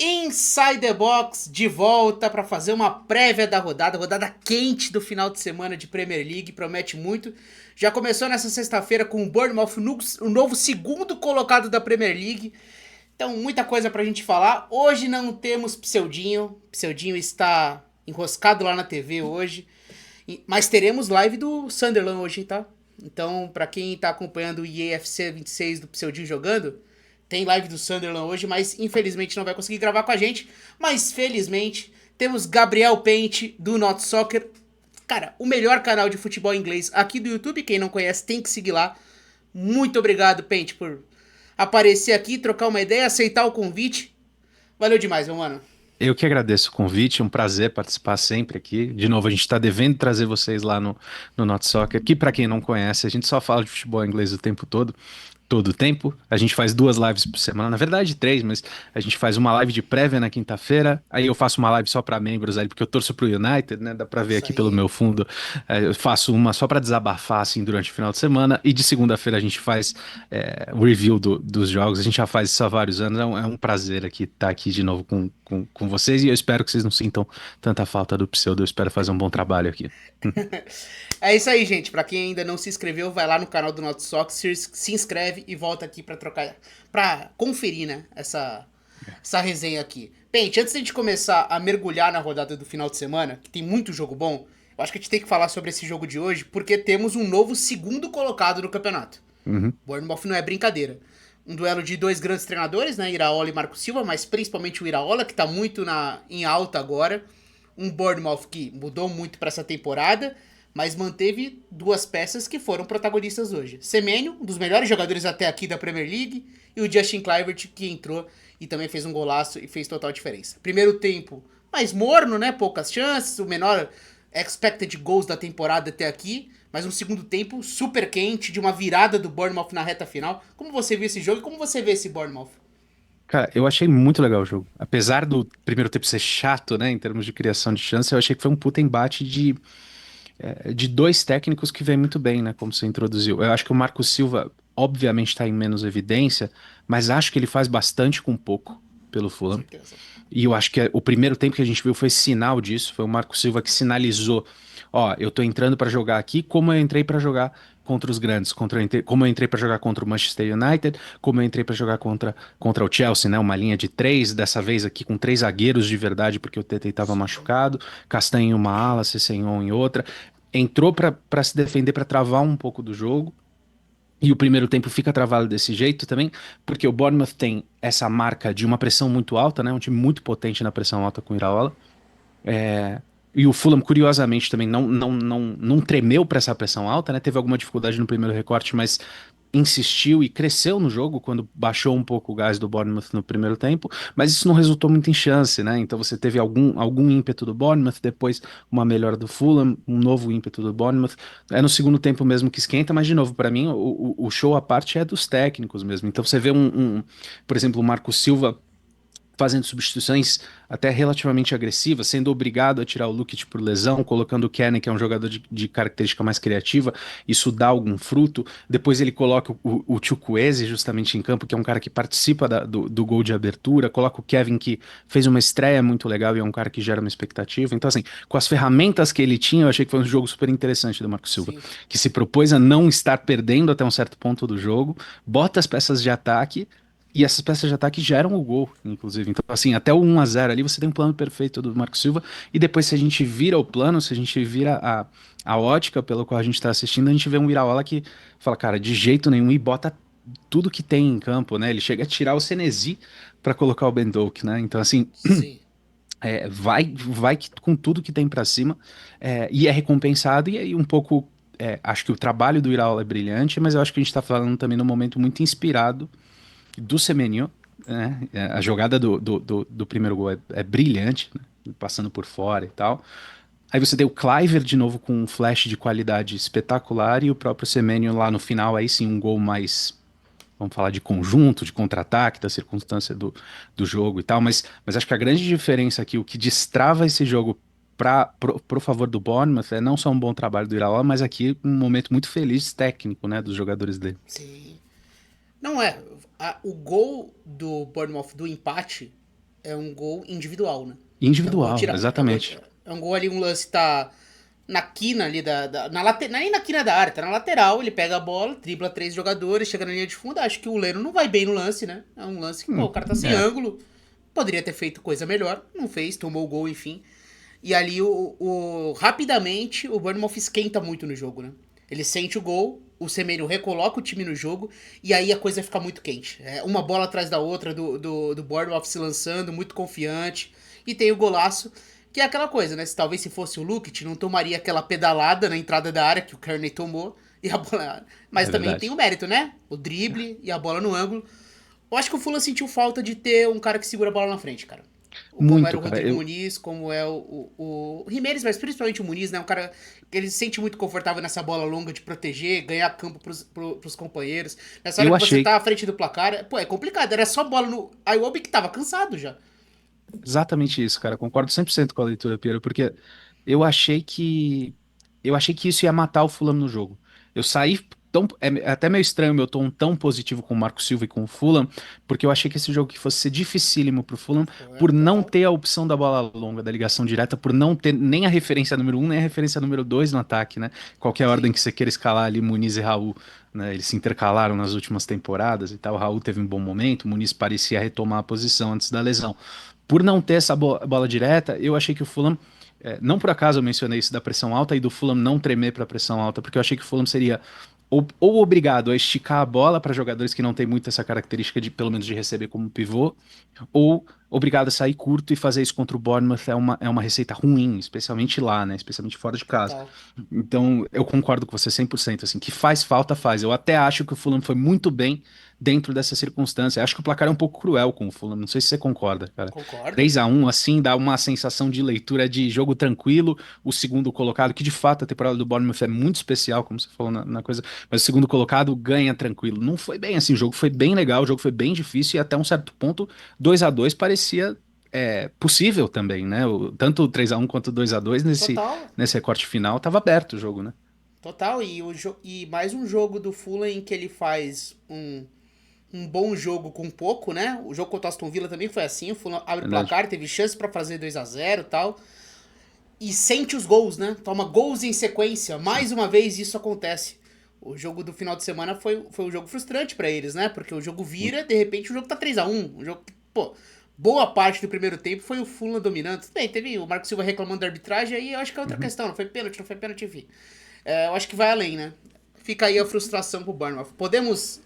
Inside the Box de volta para fazer uma prévia da rodada quente do final de semana de Premier League, promete muito. Já começou nessa sexta-feira com o Bournemouth, o novo segundo colocado da Premier League. Então, muita coisa pra gente falar. Hoje não temos Pseudinho. Pseudinho está enroscado lá na TV hoje. Mas teremos live do Sunderland hoje, tá? Então, pra quem tá acompanhando o EAFC 26 do Pseudinho jogando, tem live do Sunderland hoje, mas infelizmente não vai conseguir gravar com a gente. Mas felizmente temos Gabriel Pente do Not Soccer. Cara, o melhor canal de futebol inglês aqui do YouTube. Quem não conhece tem que seguir lá. Muito obrigado, Pente, por aparecer aqui, trocar uma ideia, aceitar o convite. Valeu demais, meu mano. Eu que agradeço o convite, é um prazer participar sempre aqui. De novo, a gente está devendo trazer vocês lá no Not Soccer, que para quem não conhece, a gente só fala de futebol inglês o tempo todo o tempo. A gente faz 2 lives por semana, na verdade 3, mas a gente faz uma live de prévia na quinta-feira, aí eu faço uma live só para membros aí, porque eu torço pro United, né? Dá para ver Isso aqui pelo aí. meu fundo. Eu faço uma só para desabafar assim durante o final de semana, e de segunda-feira a gente faz o review dos jogos. A gente já faz isso há vários anos. É um prazer aqui estar aqui de novo com vocês, e eu espero que vocês não sintam tanta falta do pseudo. Eu espero fazer um bom trabalho aqui. É isso aí, gente. Pra quem ainda não se inscreveu, vai lá no canal do Not Soccer, se inscreve e volta aqui pra trocar, pra conferir, né, essa resenha aqui. Pente, antes de a gente começar a mergulhar na rodada do final de semana, que tem muito jogo bom, eu acho que a gente tem que falar sobre esse jogo de hoje, porque temos um novo segundo colocado no campeonato. Uhum. Bournemouth não é brincadeira. Um duelo de dois grandes treinadores, né? Iraola e Marco Silva, mas principalmente o Iraola, que tá muito em alta agora. Um Bournemouth que mudou muito para essa temporada, mas manteve duas peças que foram protagonistas hoje. Semenyo, um dos melhores jogadores até aqui da Premier League, e o Justin Kluivert, que entrou e também fez um golaço e fez total diferença. Primeiro tempo mais morno, né? Poucas chances, o menor expected goals da temporada até aqui, mas um segundo tempo super quente, de uma virada do Bournemouth na reta final. Como você viu esse jogo e como você vê esse Bournemouth? Cara, eu achei muito legal o jogo. Apesar do primeiro tempo ser chato, né, em termos de criação de chance, eu achei que foi um puta embate de dois técnicos que vem muito bem, né, como você introduziu. Eu acho que o Marco Silva, obviamente, está em menos evidência, mas acho que ele faz bastante com pouco pelo Com Fulham. certeza. E eu acho que o primeiro tempo que a gente viu foi sinal disso. Foi o Marco Silva que sinalizou: ó, eu tô entrando para jogar aqui como eu entrei para jogar contra os grandes, como eu entrei para jogar contra o Manchester United, como eu entrei para jogar contra o Chelsea, né? Uma linha de três, dessa vez aqui com três zagueiros de verdade, porque o TT estava Sim. machucado, Castanho em uma ala, Sessegnon em outra. Entrou para se defender, para travar um pouco do jogo. E o primeiro tempo fica travado desse jeito também, porque o Bournemouth tem essa marca de uma pressão muito alta, né? Um time muito potente na pressão alta com o Iraola. E o Fulham, curiosamente, também não tremeu para essa pressão alta, né? Teve alguma dificuldade no primeiro recorte, mas insistiu e cresceu no jogo quando baixou um pouco o gás do Bournemouth no primeiro tempo, mas isso não resultou muito em chance, né? Então você teve algum ímpeto do Bournemouth, depois uma melhora do Fulham, um novo ímpeto do Bournemouth. É no segundo tempo mesmo que esquenta, mas de novo, para mim, o show à parte é dos técnicos mesmo. Então você vê por exemplo, o Marco Silva fazendo substituições até relativamente agressivas, sendo obrigado a tirar o Lukic por lesão, colocando o Kenny, que é um jogador de característica mais criativa, isso dá algum fruto. Depois ele coloca o Chukwueze justamente em campo, que é um cara que participa do gol de abertura, coloca o Kevin, que fez uma estreia muito legal e é um cara que gera uma expectativa. Então, assim, com as ferramentas que ele tinha, eu achei que foi um jogo super interessante do Marco Silva, Sim. que se propôs a não estar perdendo até um certo ponto do jogo, bota as peças de ataque, e essas peças de ataque geram o gol, inclusive. Então, assim, até o 1-0 ali, você tem um plano perfeito do Marco Silva. E depois, se a gente vira o plano, se a gente vira a ótica pelo qual a gente está assistindo, a gente vê um Iraola que fala, cara, de jeito nenhum, e bota tudo que tem em campo, né? Ele chega a tirar o Senesi para colocar o Ben Doak, né? Então, assim, Sim. com tudo que tem para cima, e é recompensado. E aí, um pouco, acho que o trabalho do Iraola é brilhante, mas eu acho que a gente está falando também num momento muito inspirado do Semenyo, né? A jogada do primeiro gol é brilhante, né? Passando por fora e tal. Aí você tem o Cliver de novo com um flash de qualidade espetacular, e o próprio Semenyo lá no final, aí sim, um gol mais, vamos falar de conjunto, de contra-ataque, da circunstância do jogo e tal. Mas acho que a grande diferença aqui, o que destrava esse jogo pro favor do Bournemouth, é não só um bom trabalho do Iraola, mas aqui um momento muito feliz técnico, né, dos jogadores dele. Sim. Não é. O gol do Bournemouth do empate, é um gol individual, né? É um gol Individual, tira, exatamente. é um gol ali, um lance tá na quina ali não é nem na quina da área, tá na lateral, ele pega a bola, dribla 3 jogadores, chega na linha de fundo, acho que o Leno não vai bem no lance, né? É um lance que, pô, o cara tá sem É, ângulo, poderia ter feito coisa melhor, não fez, tomou o gol, enfim. E ali, rapidamente, o Bournemouth esquenta muito no jogo, né? Ele sente o gol, o Semenyo recoloca o time no jogo, e aí a coisa fica muito quente. É uma bola atrás da outra do Bournemouth se lançando, muito confiante. E tem o golaço, que é aquela coisa, né? Talvez se fosse o Lukic, não tomaria aquela pedalada na entrada da área que o Kearney tomou. E a bola... Mas é também tem verdade. o mérito, né? O drible e a bola no ângulo. Eu acho que o Fulham sentiu falta de ter um cara que segura a bola na frente, cara. Como era Muito, o cara. Rodrigo Muniz, como é o Jimenez, mas principalmente o Muniz, né? Um cara que ele se sente muito confortável nessa bola longa de proteger, ganhar campo pros companheiros. Nessa hora Eu que você achei tá à frente do placar, pô, é complicado. Era só bola no. Aí o Obi que tava cansado já. exatamente isso, cara. Concordo 100% com a leitura, Piero, porque eu achei que eu achei que isso ia matar o Fulham no jogo. Eu saí tão é até meio estranho o meu tom tão positivo com o Marco Silva e com o Fulham, porque eu achei que esse jogo que fosse ser dificílimo pro Fulham É, por não total. ter a opção da bola longa, da ligação direta, por não ter nem a referência número um nem a referência número 2 no ataque, né? Qualquer ordem Sim. que você queira escalar ali Muniz e Raul, né? Eles se intercalaram nas últimas temporadas e tal. O Raul teve um bom momento, o Muniz parecia retomar a posição antes da lesão. Por não ter essa bola direta, eu achei que o Fulham, não por acaso eu mencionei isso da pressão alta e do Fulham não tremer para a pressão alta, porque eu achei que o Fulham seria ou obrigado a esticar a bola para jogadores que não têm muito essa característica de, pelo menos, de receber como pivô, ou obrigado a sair curto e fazer isso contra o Bournemouth é uma receita ruim, especialmente lá, né? Especialmente fora de casa. Total. Então, eu concordo com você 100%, assim, que faz falta, faz. Eu até acho que o Fulham foi muito bem dentro dessa circunstância. Acho que o placar é um pouco cruel com o Fulham, não sei se você concorda, cara. Concordo. 3-1 assim, dá uma sensação de leitura de jogo tranquilo. O segundo colocado, que de fato a temporada do Bournemouth é muito especial, como você falou na coisa, mas o segundo colocado ganha tranquilo. Não foi bem assim, o jogo foi bem legal, o jogo foi bem difícil e até um certo ponto, 2-2 parecia possível também, né? Tanto o 3-1 quanto o 2-2 Total. nesse recorte final, tava aberto o jogo, né? Total. E mais um jogo do Fulham em que ele faz um bom jogo com pouco, né? O jogo contra o Aston Villa também foi assim. O Fulham abre o Verdade. placar, teve chance pra fazer 2-0 e tal. E sente os gols, né? Toma gols em sequência. Sim. Mais uma vez isso acontece. O jogo do final de semana foi um jogo frustrante pra eles, né? Porque o jogo vira, Muito. de repente o jogo tá 3-1. O jogo, pô, boa parte do primeiro tempo foi o Fulham dominando. Bem, teve o Marco Silva reclamando da arbitragem, aí eu acho que é outra Uhum. questão. Não foi pênalti, enfim. Eu acho que vai além, né? Fica aí a frustração pro Bournemouth. Podemos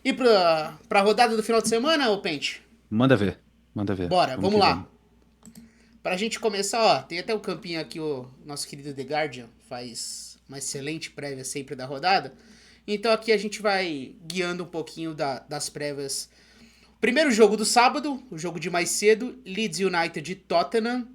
ir pra rodada do final de semana, ô Pente? Manda ver. Manda ver. Bora, Vamos vamos que lá. vamos. Pra gente começar, ó, tem até o campinho aqui, o nosso querido The Guardian faz uma excelente prévia sempre da rodada. Então aqui a gente vai guiando um pouquinho das prévias. Primeiro jogo do sábado, o jogo de mais cedo, Leeds United e Tottenham.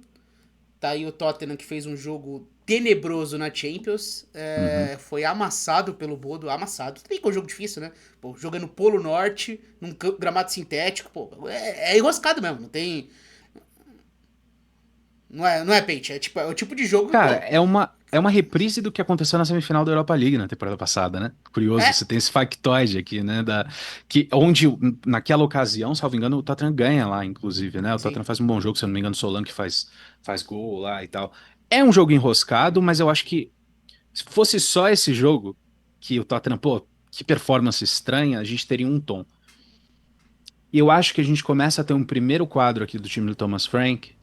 Tá aí o Tottenham que fez um jogo tenebroso na Champions. Uhum. Foi amassado pelo Bodo, amassado. Também que é um jogo difícil, né? Pô, jogando no Polo Norte, num gramado sintético, pô, é enroscado mesmo, não tem... não é pente, é o tipo de jogo, Cara, pô. é uma reprise do que aconteceu na semifinal da Europa League na temporada passada, né? Curioso, É, você tem esse factoide aqui, né? Onde, naquela ocasião, salvo engano, o Tottenham ganha lá, inclusive, né? O Tottenham sim. faz um bom jogo, se eu não me engano, o Solanke faz gol lá e tal. É um jogo enroscado, mas eu acho que se fosse só esse jogo, que o Tottenham, pô, que performance estranha, a gente teria um tom. E eu acho que a gente começa a ter um primeiro quadro aqui do time do Thomas Frank,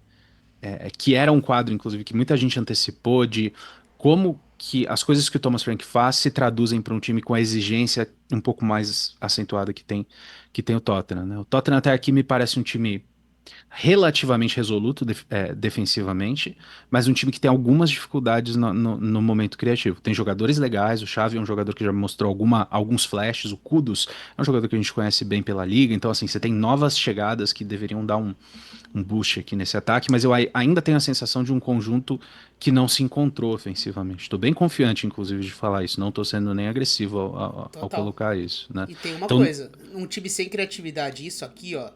que era um quadro, inclusive, que muita gente antecipou de como que as coisas que o Thomas Frank faz se traduzem para um time com a exigência um pouco mais acentuada que tem o Tottenham, né? O Tottenham até aqui me parece um time relativamente resoluto defensivamente, mas um time que tem algumas dificuldades no momento criativo. Tem jogadores legais, o Xavi é um jogador que já mostrou alguns flashes, o Kudus é um jogador que a gente conhece bem pela liga, então assim, você tem novas chegadas que deveriam dar um boost aqui nesse ataque, mas eu ainda tenho a sensação de um conjunto que não se encontrou ofensivamente. Estou bem confiante, inclusive, de falar isso, não estou sendo nem agressivo ao Total. colocar isso, né? E tem uma Então, coisa, um time sem criatividade, isso aqui, ó.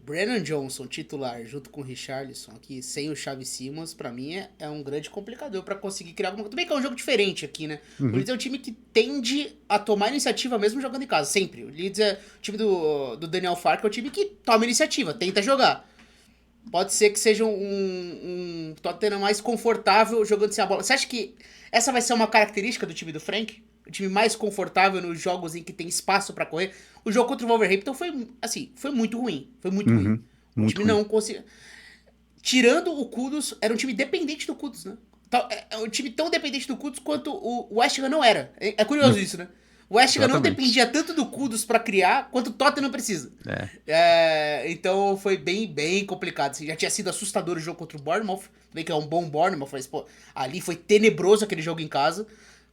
Brennan Johnson, titular, junto com o Richarlison aqui, sem o Xavi Simons, pra mim é um grande complicador pra conseguir criar alguma coisa. Tudo bem que é um jogo diferente aqui, né? O uhum. Leeds é um time que tende a tomar iniciativa mesmo jogando em casa, sempre. O Leeds é o time do Daniel Farke, é o time que toma iniciativa, tenta jogar. Pode ser que seja um Tottenham mais confortável jogando sem a bola. Você acha que essa vai ser uma característica do time do Frank? O time mais confortável nos jogos em que tem espaço pra correr? O jogo contra o Wolverhampton foi, assim, foi muito ruim. Foi muito ruim. Uhum, O muito time ruim. não conseguiu. Tirando o Kudus, era um time dependente do Kudus, né? É um time tão dependente do Kudus quanto o West Ham não era. É curioso isso, né? O West Ham não Exatamente. dependia tanto do Kudus pra criar quanto o Tottenham precisa. É. Então foi bem complicado. Assim, já tinha sido assustador o jogo contra o Bournemouth. Bem que é um bom Bournemouth, mas pô, ali foi tenebroso aquele jogo em casa.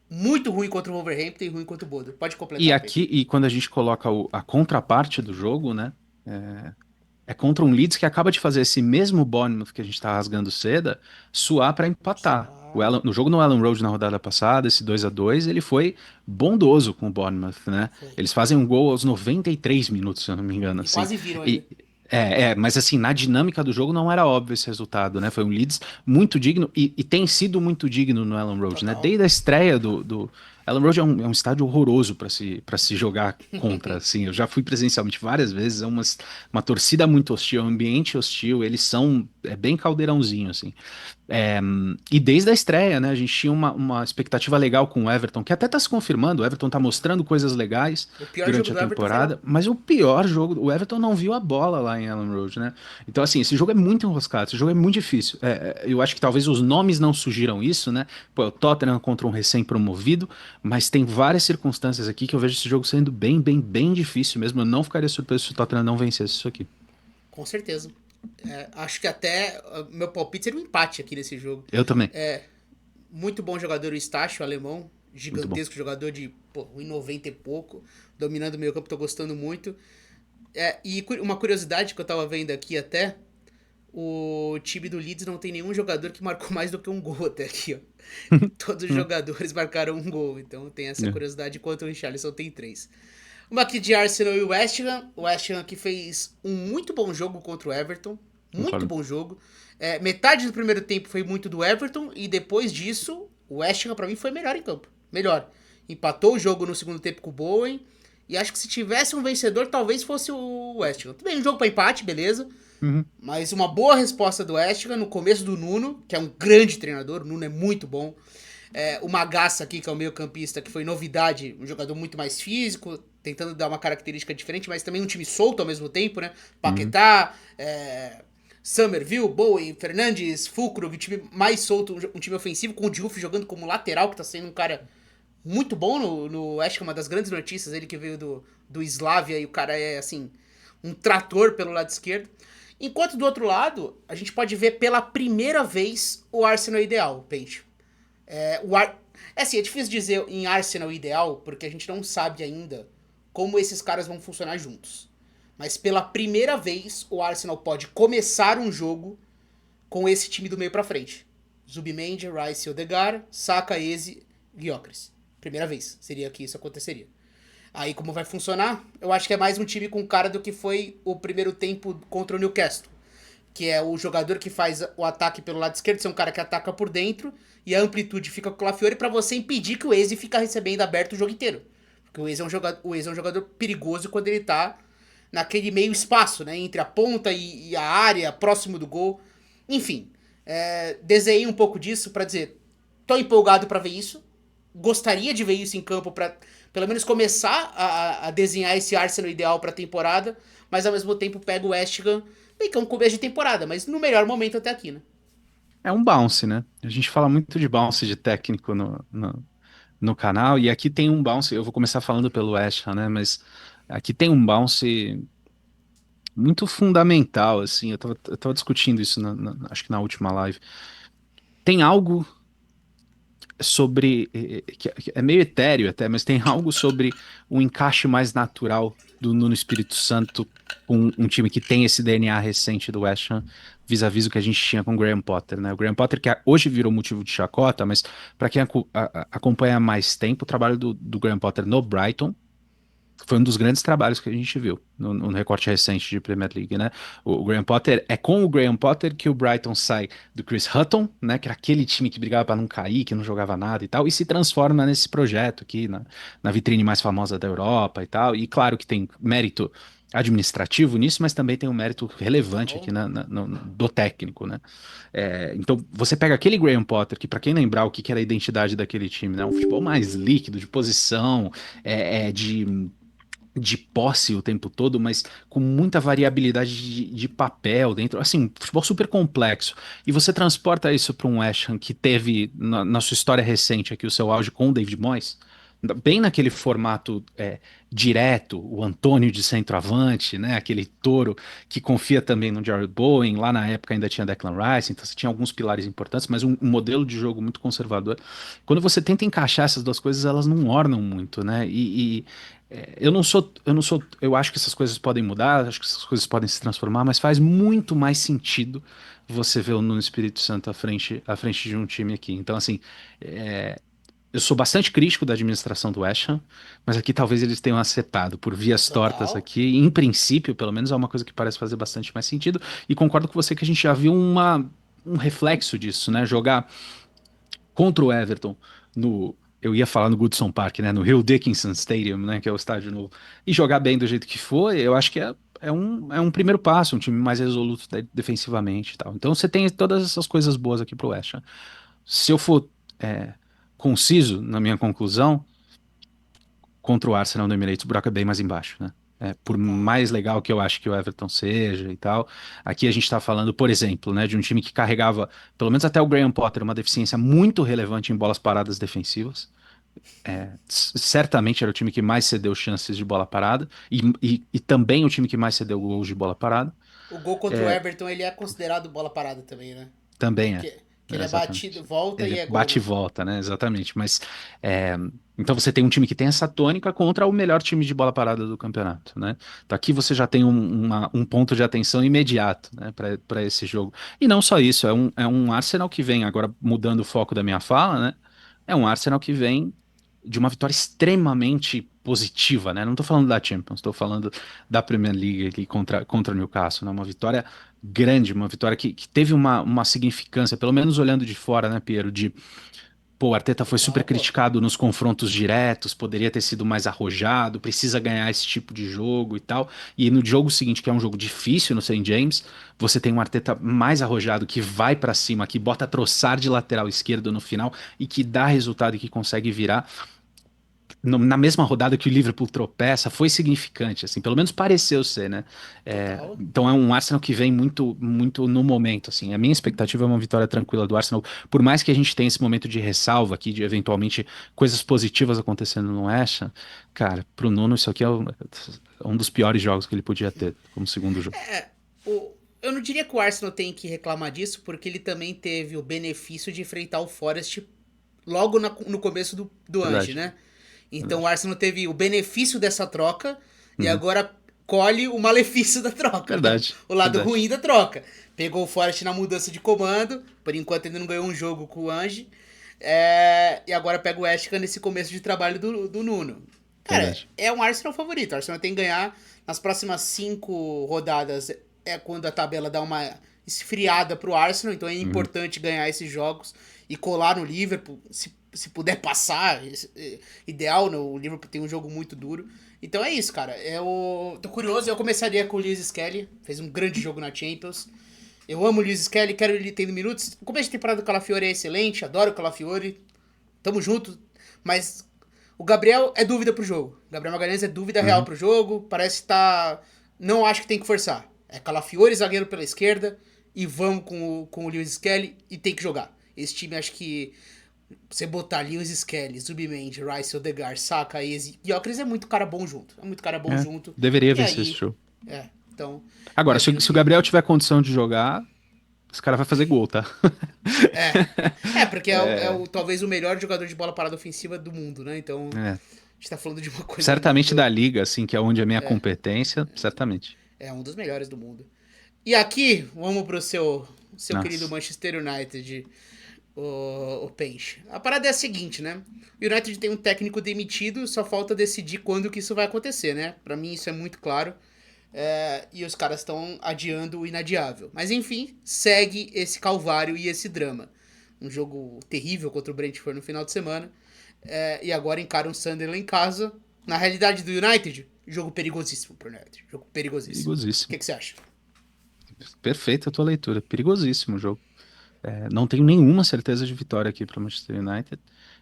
Muito ruim contra o Wolverhampton e ruim contra o Bodo. Pode E completar, Peixe. aqui, e quando a gente coloca a contraparte do jogo, né? É contra um Leeds que acaba de fazer esse mesmo Bournemouth que a gente tá rasgando seda suar para empatar. No jogo no Elland Road na rodada passada, esse 2-2 ele foi bondoso com o Bournemouth, né? Foi. Eles fazem um gol aos 93 minutos, se eu não me engano, E assim. quase viram ainda. E, mas assim, na dinâmica do jogo não era óbvio esse resultado, né? Foi um Leeds muito digno e tem sido muito digno no Elland Road, né? Total. Desde a estreia do Elland Road é um estádio horroroso para se jogar contra, assim. Eu já fui presencialmente várias vezes, uma torcida muito hostil, um ambiente hostil, eles são bem caldeirãozinho, assim. E desde a estreia, né, a gente tinha uma expectativa legal com o Everton, que até tá se confirmando, o Everton tá mostrando coisas legais O pior jogo durante a do Everton foi lá. temporada, mas o pior jogo, o Everton não viu a bola lá em Elland Road, né? Então, assim, esse jogo é muito enroscado, esse jogo é muito difícil. Eu acho que talvez os nomes não sugiram isso, né? Pô, o Tottenham contra um recém-promovido, mas tem várias circunstâncias aqui que eu vejo esse jogo sendo bem difícil mesmo. Eu não ficaria surpreso se o Tottenham não vencesse isso aqui. Com certeza. Acho que até meu palpite seria um empate aqui nesse jogo. Eu também. Muito bom jogador o Estácio, alemão. Muito bom. Gigantesco jogador de 1,90 e pouco. Dominando o meio campo, tô gostando muito. E uma curiosidade que eu tava vendo aqui até. O time do Leeds não tem nenhum jogador que marcou mais do que um gol até aqui, ó. Todos os jogadores marcaram um gol. Então tem essa É, curiosidade, enquanto o Richarlison tem três. Uma aqui de Arsenal e West Ham. O West Ham que fez um muito bom jogo contra o Everton. Muito concordo. bom jogo. Metade do primeiro tempo foi muito do Everton. E depois disso, o West Ham pra mim foi melhor em campo. Melhor. Empatou o jogo no segundo tempo com o Bowen. E acho que se tivesse um vencedor, talvez fosse o West Ham. Tudo bem, um jogo pra empate, beleza. Uhum. Mas uma boa resposta do West Ham no começo do Nuno, que é um grande treinador. O Nuno é muito bom. O Magassa aqui, que é o meio campista, que foi novidade, um jogador muito mais físico, tentando dar uma característica diferente, mas também um time solto ao mesmo tempo, né? Uhum. Paquetá, Somerville, Bowen, Fernandes, Fulcro, um time mais solto, um time ofensivo, com o Diouf jogando como lateral, que tá sendo um cara muito bom no West Ham, uma das grandes notícias, ele que veio do Slavia e o cara é, assim, um trator pelo lado esquerdo. Enquanto do outro lado, a gente pode ver pela primeira vez o Arsenal ideal, Peixe. Assim, é difícil dizer em Arsenal ideal, porque a gente não sabe ainda como esses caras vão funcionar juntos. Mas pela primeira vez, o Arsenal pode começar um jogo com esse time do meio pra frente. Zubimendi, Rice, Odegaard, Saka, Eze, Gyökeres. Primeira vez seria que isso aconteceria. Aí como vai funcionar? Eu acho que é mais um time com cara do que foi o primeiro tempo contra o Newcastle, que é o jogador que faz o ataque pelo lado esquerdo, ser um cara que ataca por dentro, e a amplitude fica com o Calafiori para você impedir que o Eze fique recebendo aberto o jogo inteiro. Porque o Eze é um jogador perigoso quando ele tá naquele meio espaço, né? Entre a ponta e a área, próximo do gol. Enfim, desenhei um pouco disso para dizer, tô empolgado para ver isso, gostaria de ver isso em campo para pelo menos começar a desenhar esse Arsenal ideal para a temporada, mas ao mesmo tempo pega o West Ham, bem que é um começo de temporada, mas no melhor momento até aqui, né? É um bounce, né? A gente fala muito de bounce de técnico no canal, e aqui tem um bounce, eu vou começar falando pelo West Ham, né? Mas aqui tem um bounce muito fundamental, assim. Eu tava discutindo isso, acho que na última live. Tem algo sobre, que é meio etéreo até, mas tem algo sobre um encaixe mais natural do Nuno Espírito Santo com um time que tem esse DNA recente do West Ham, vis-a-vis o que a gente tinha com o Graham Potter, né? O Graham Potter que hoje virou motivo de chacota, mas para quem acompanha há mais tempo, o trabalho do Graham Potter no Brighton foi um dos grandes trabalhos que a gente viu no recorte recente de Premier League, né? O Graham Potter, é com o Graham Potter que o Brighton sai do Chris Hutton, né? Que era aquele time que brigava para não cair, que não jogava nada e tal, e se transforma nesse projeto aqui na vitrine mais famosa da Europa e tal. E claro que tem mérito administrativo nisso, mas também tem um mérito relevante aqui Total. do técnico, né? Então, você pega aquele Graham Potter, que para quem lembrar o que que era a identidade daquele time, né? Um futebol mais líquido, de posição, de posse o tempo todo, mas com muita variabilidade de papel dentro. Assim, futebol super complexo. E você transporta isso para um West Ham que teve, na sua história recente aqui, o seu auge com o David Moyes, bem naquele formato direto, o Antônio de centroavante, né? Aquele touro que confia também no Jared Bowen. Lá na época ainda tinha Declan Rice, então você tinha alguns pilares importantes, mas um modelo de jogo muito conservador. Quando você tenta encaixar essas duas coisas, elas não ornam muito, né? Eu acho que essas coisas podem mudar, acho que essas coisas podem se transformar, mas faz muito mais sentido você ver o Nuno Espírito Santo à frente de um time aqui. Então, assim, é, eu sou bastante crítico da administração do West Ham, mas aqui talvez eles tenham acertado por vias tortas Total. aqui. Em princípio, pelo menos, é uma coisa que parece fazer bastante mais sentido. E concordo com você que a gente já viu um reflexo disso, né? Jogar contra o Everton no. Eu ia falar no Goodson Park, né? No Hill Dickinson Stadium, né? Que é o estádio novo. E jogar bem do jeito que foi, eu acho que é um primeiro passo, um time mais resoluto defensivamente e tal. Então você tem todas essas coisas boas aqui pro West Ham. Se eu for é, conciso na minha conclusão, contra o Arsenal no Emirates, o buraco é bem mais embaixo, né? Por Total. mais legal que eu acho que o Everton seja e tal, aqui a gente está falando, por exemplo, né, de um time que carregava, pelo menos até o Graham Potter, uma deficiência muito relevante em bolas paradas defensivas. Certamente era o time que mais cedeu chances de bola parada e também o time que mais cedeu gols de bola parada. O gol contra o Everton, ele é considerado bola parada também, né? Também é. Que ele é batido, Exatamente. volta e Ele é gol, bate e né? volta, né? Exatamente. Mas é, então você tem um time que tem essa tônica contra o melhor time de bola parada do campeonato, né? Então aqui você já tem um ponto de atenção imediato, né, para esse jogo. E não só isso, é um Arsenal que vem, agora mudando o foco da minha fala, né? É um Arsenal que vem de uma vitória extremamente positiva, né? Não estou falando da Champions, estou falando da Premier League aqui contra o Newcastle, né? Uma vitória grande, uma vitória que teve uma significância, pelo menos olhando de fora, né, Piero, pô, o Arteta foi super Total, pô. criticado nos confrontos diretos, poderia ter sido mais arrojado, precisa ganhar esse tipo de jogo e tal. E no jogo seguinte, que é um jogo difícil no St. James, você tem um Arteta mais arrojado que vai pra cima, que bota troçar de lateral esquerdo no final e que dá resultado e que consegue virar na mesma rodada que o Liverpool tropeça, foi significante, assim, pelo menos pareceu ser, né? Total. Então é um Arsenal que vem muito, muito no momento, assim. A minha expectativa é uma vitória tranquila do Arsenal, por mais que a gente tenha esse momento de ressalva aqui, de eventualmente coisas positivas acontecendo no West Ham, cara, pro Nuno isso aqui é um dos piores jogos que ele podia ter como segundo jogo. O, eu não diria que o Arsenal tem que reclamar disso, porque ele também teve o benefício de enfrentar o Forest logo no começo do Ange, Verdade, né? Então o verdade. Arsenal teve o benefício dessa troca e Uhum. agora colhe o malefício da troca, né? Verdade, O lado verdade. ruim da troca. Pegou o Forest na mudança de comando, por enquanto ainda não ganhou um jogo com o Ange. E agora pega o West Ham nesse começo de trabalho do Nuno. Cara, Verdade. é um Arsenal favorito. O Arsenal tem que ganhar nas próximas 5 rodadas. É quando a tabela dá uma esfriada pro Arsenal, então é Uhum. importante ganhar esses jogos e colar no Liverpool. Se puder passar, ideal, né? O Liverpool tem um jogo muito duro. Então é isso, cara. Tô curioso, eu começaria com o Lewis Skelly, fez um grande jogo na Champions. Eu amo o Lewis Skelly, quero ele tendo minutos. O começo de temporada do Calafiori é excelente, adoro o Calafiori. Tamo junto, mas o Gabriel é dúvida pro jogo. O Gabriel Magalhães é dúvida real Uhum. pro jogo, parece que tá... Não acho que tem que forçar. É Calafiori, zagueiro pela esquerda, e vamos com o Lewis Skelly, e tem que jogar. Esse time, acho que você botar Lewis Skelly, Zubimendi, Rice, Odegaard, Saka, Eze e Gyökeres é muito cara bom junto. É muito cara bom É, junto. deveria E vencer esse aí, jogo. então, Agora, se, imagino se o que... Gabriel tiver condição de jogar, esse cara vai fazer gol, tá? Porque talvez o melhor jogador de bola parada ofensiva do mundo, né? Então, É. a gente tá falando de uma coisa Certamente da muito... liga, assim, que é onde é a minha competência, certamente. É um dos melhores do mundo. E aqui, vamos pro seu querido Nossa. Manchester United, o Peixe. A parada é a seguinte, né? O United tem um técnico demitido, só falta decidir quando que isso vai acontecer, né? Pra mim isso é muito claro. E os caras estão adiando o inadiável. Mas enfim, segue esse calvário e esse drama. Um jogo terrível contra o Brentford no final de semana. E agora encara um Sunderland em casa. Na realidade do United, jogo perigosíssimo pro United. Jogo perigosíssimo. O Perigosíssimo. que você acha? Perfeita a tua leitura. Perigosíssimo o jogo. Não tenho nenhuma certeza de vitória aqui para o Manchester United.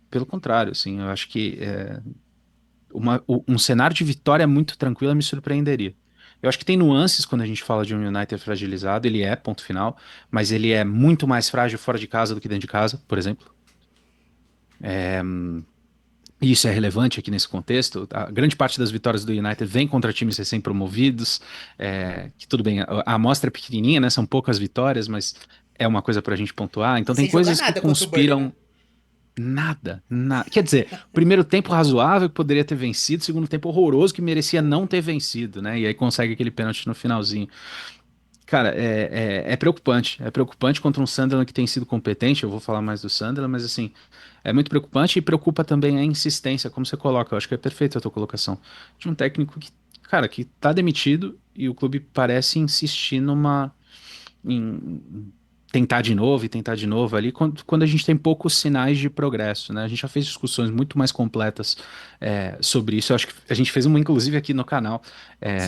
Pelo contrário, assim, eu acho que um cenário de vitória muito tranquila me surpreenderia. Eu acho que tem nuances quando a gente fala de um United fragilizado, ele é, ponto final, mas ele é muito mais frágil fora de casa do que dentro de casa, por exemplo. E isso é relevante aqui nesse contexto. A grande parte das vitórias do United vem contra times recém-promovidos, que tudo bem, a amostra é pequenininha, né? São poucas vitórias, mas é uma coisa para a gente pontuar. Então E tem sem jogar coisas que nada contra o Burnley, né? conspiram. Nada, nada. Quer dizer, primeiro tempo razoável que poderia ter vencido, segundo tempo horroroso que merecia não ter vencido, né? E aí consegue aquele pênalti no finalzinho. Cara, é preocupante. É preocupante contra um Sunderland que tem sido competente. Eu vou falar mais do Sunderland, mas assim, é muito preocupante e preocupa também a insistência, como você coloca. Eu acho que é perfeita a tua colocação. De um técnico que, cara, que tá demitido e o clube parece insistir em tentar de novo e tentar de novo ali, quando a gente tem poucos sinais de progresso, né? A gente já fez discussões muito mais completas sobre isso. Eu acho que a gente fez uma, inclusive, aqui no canal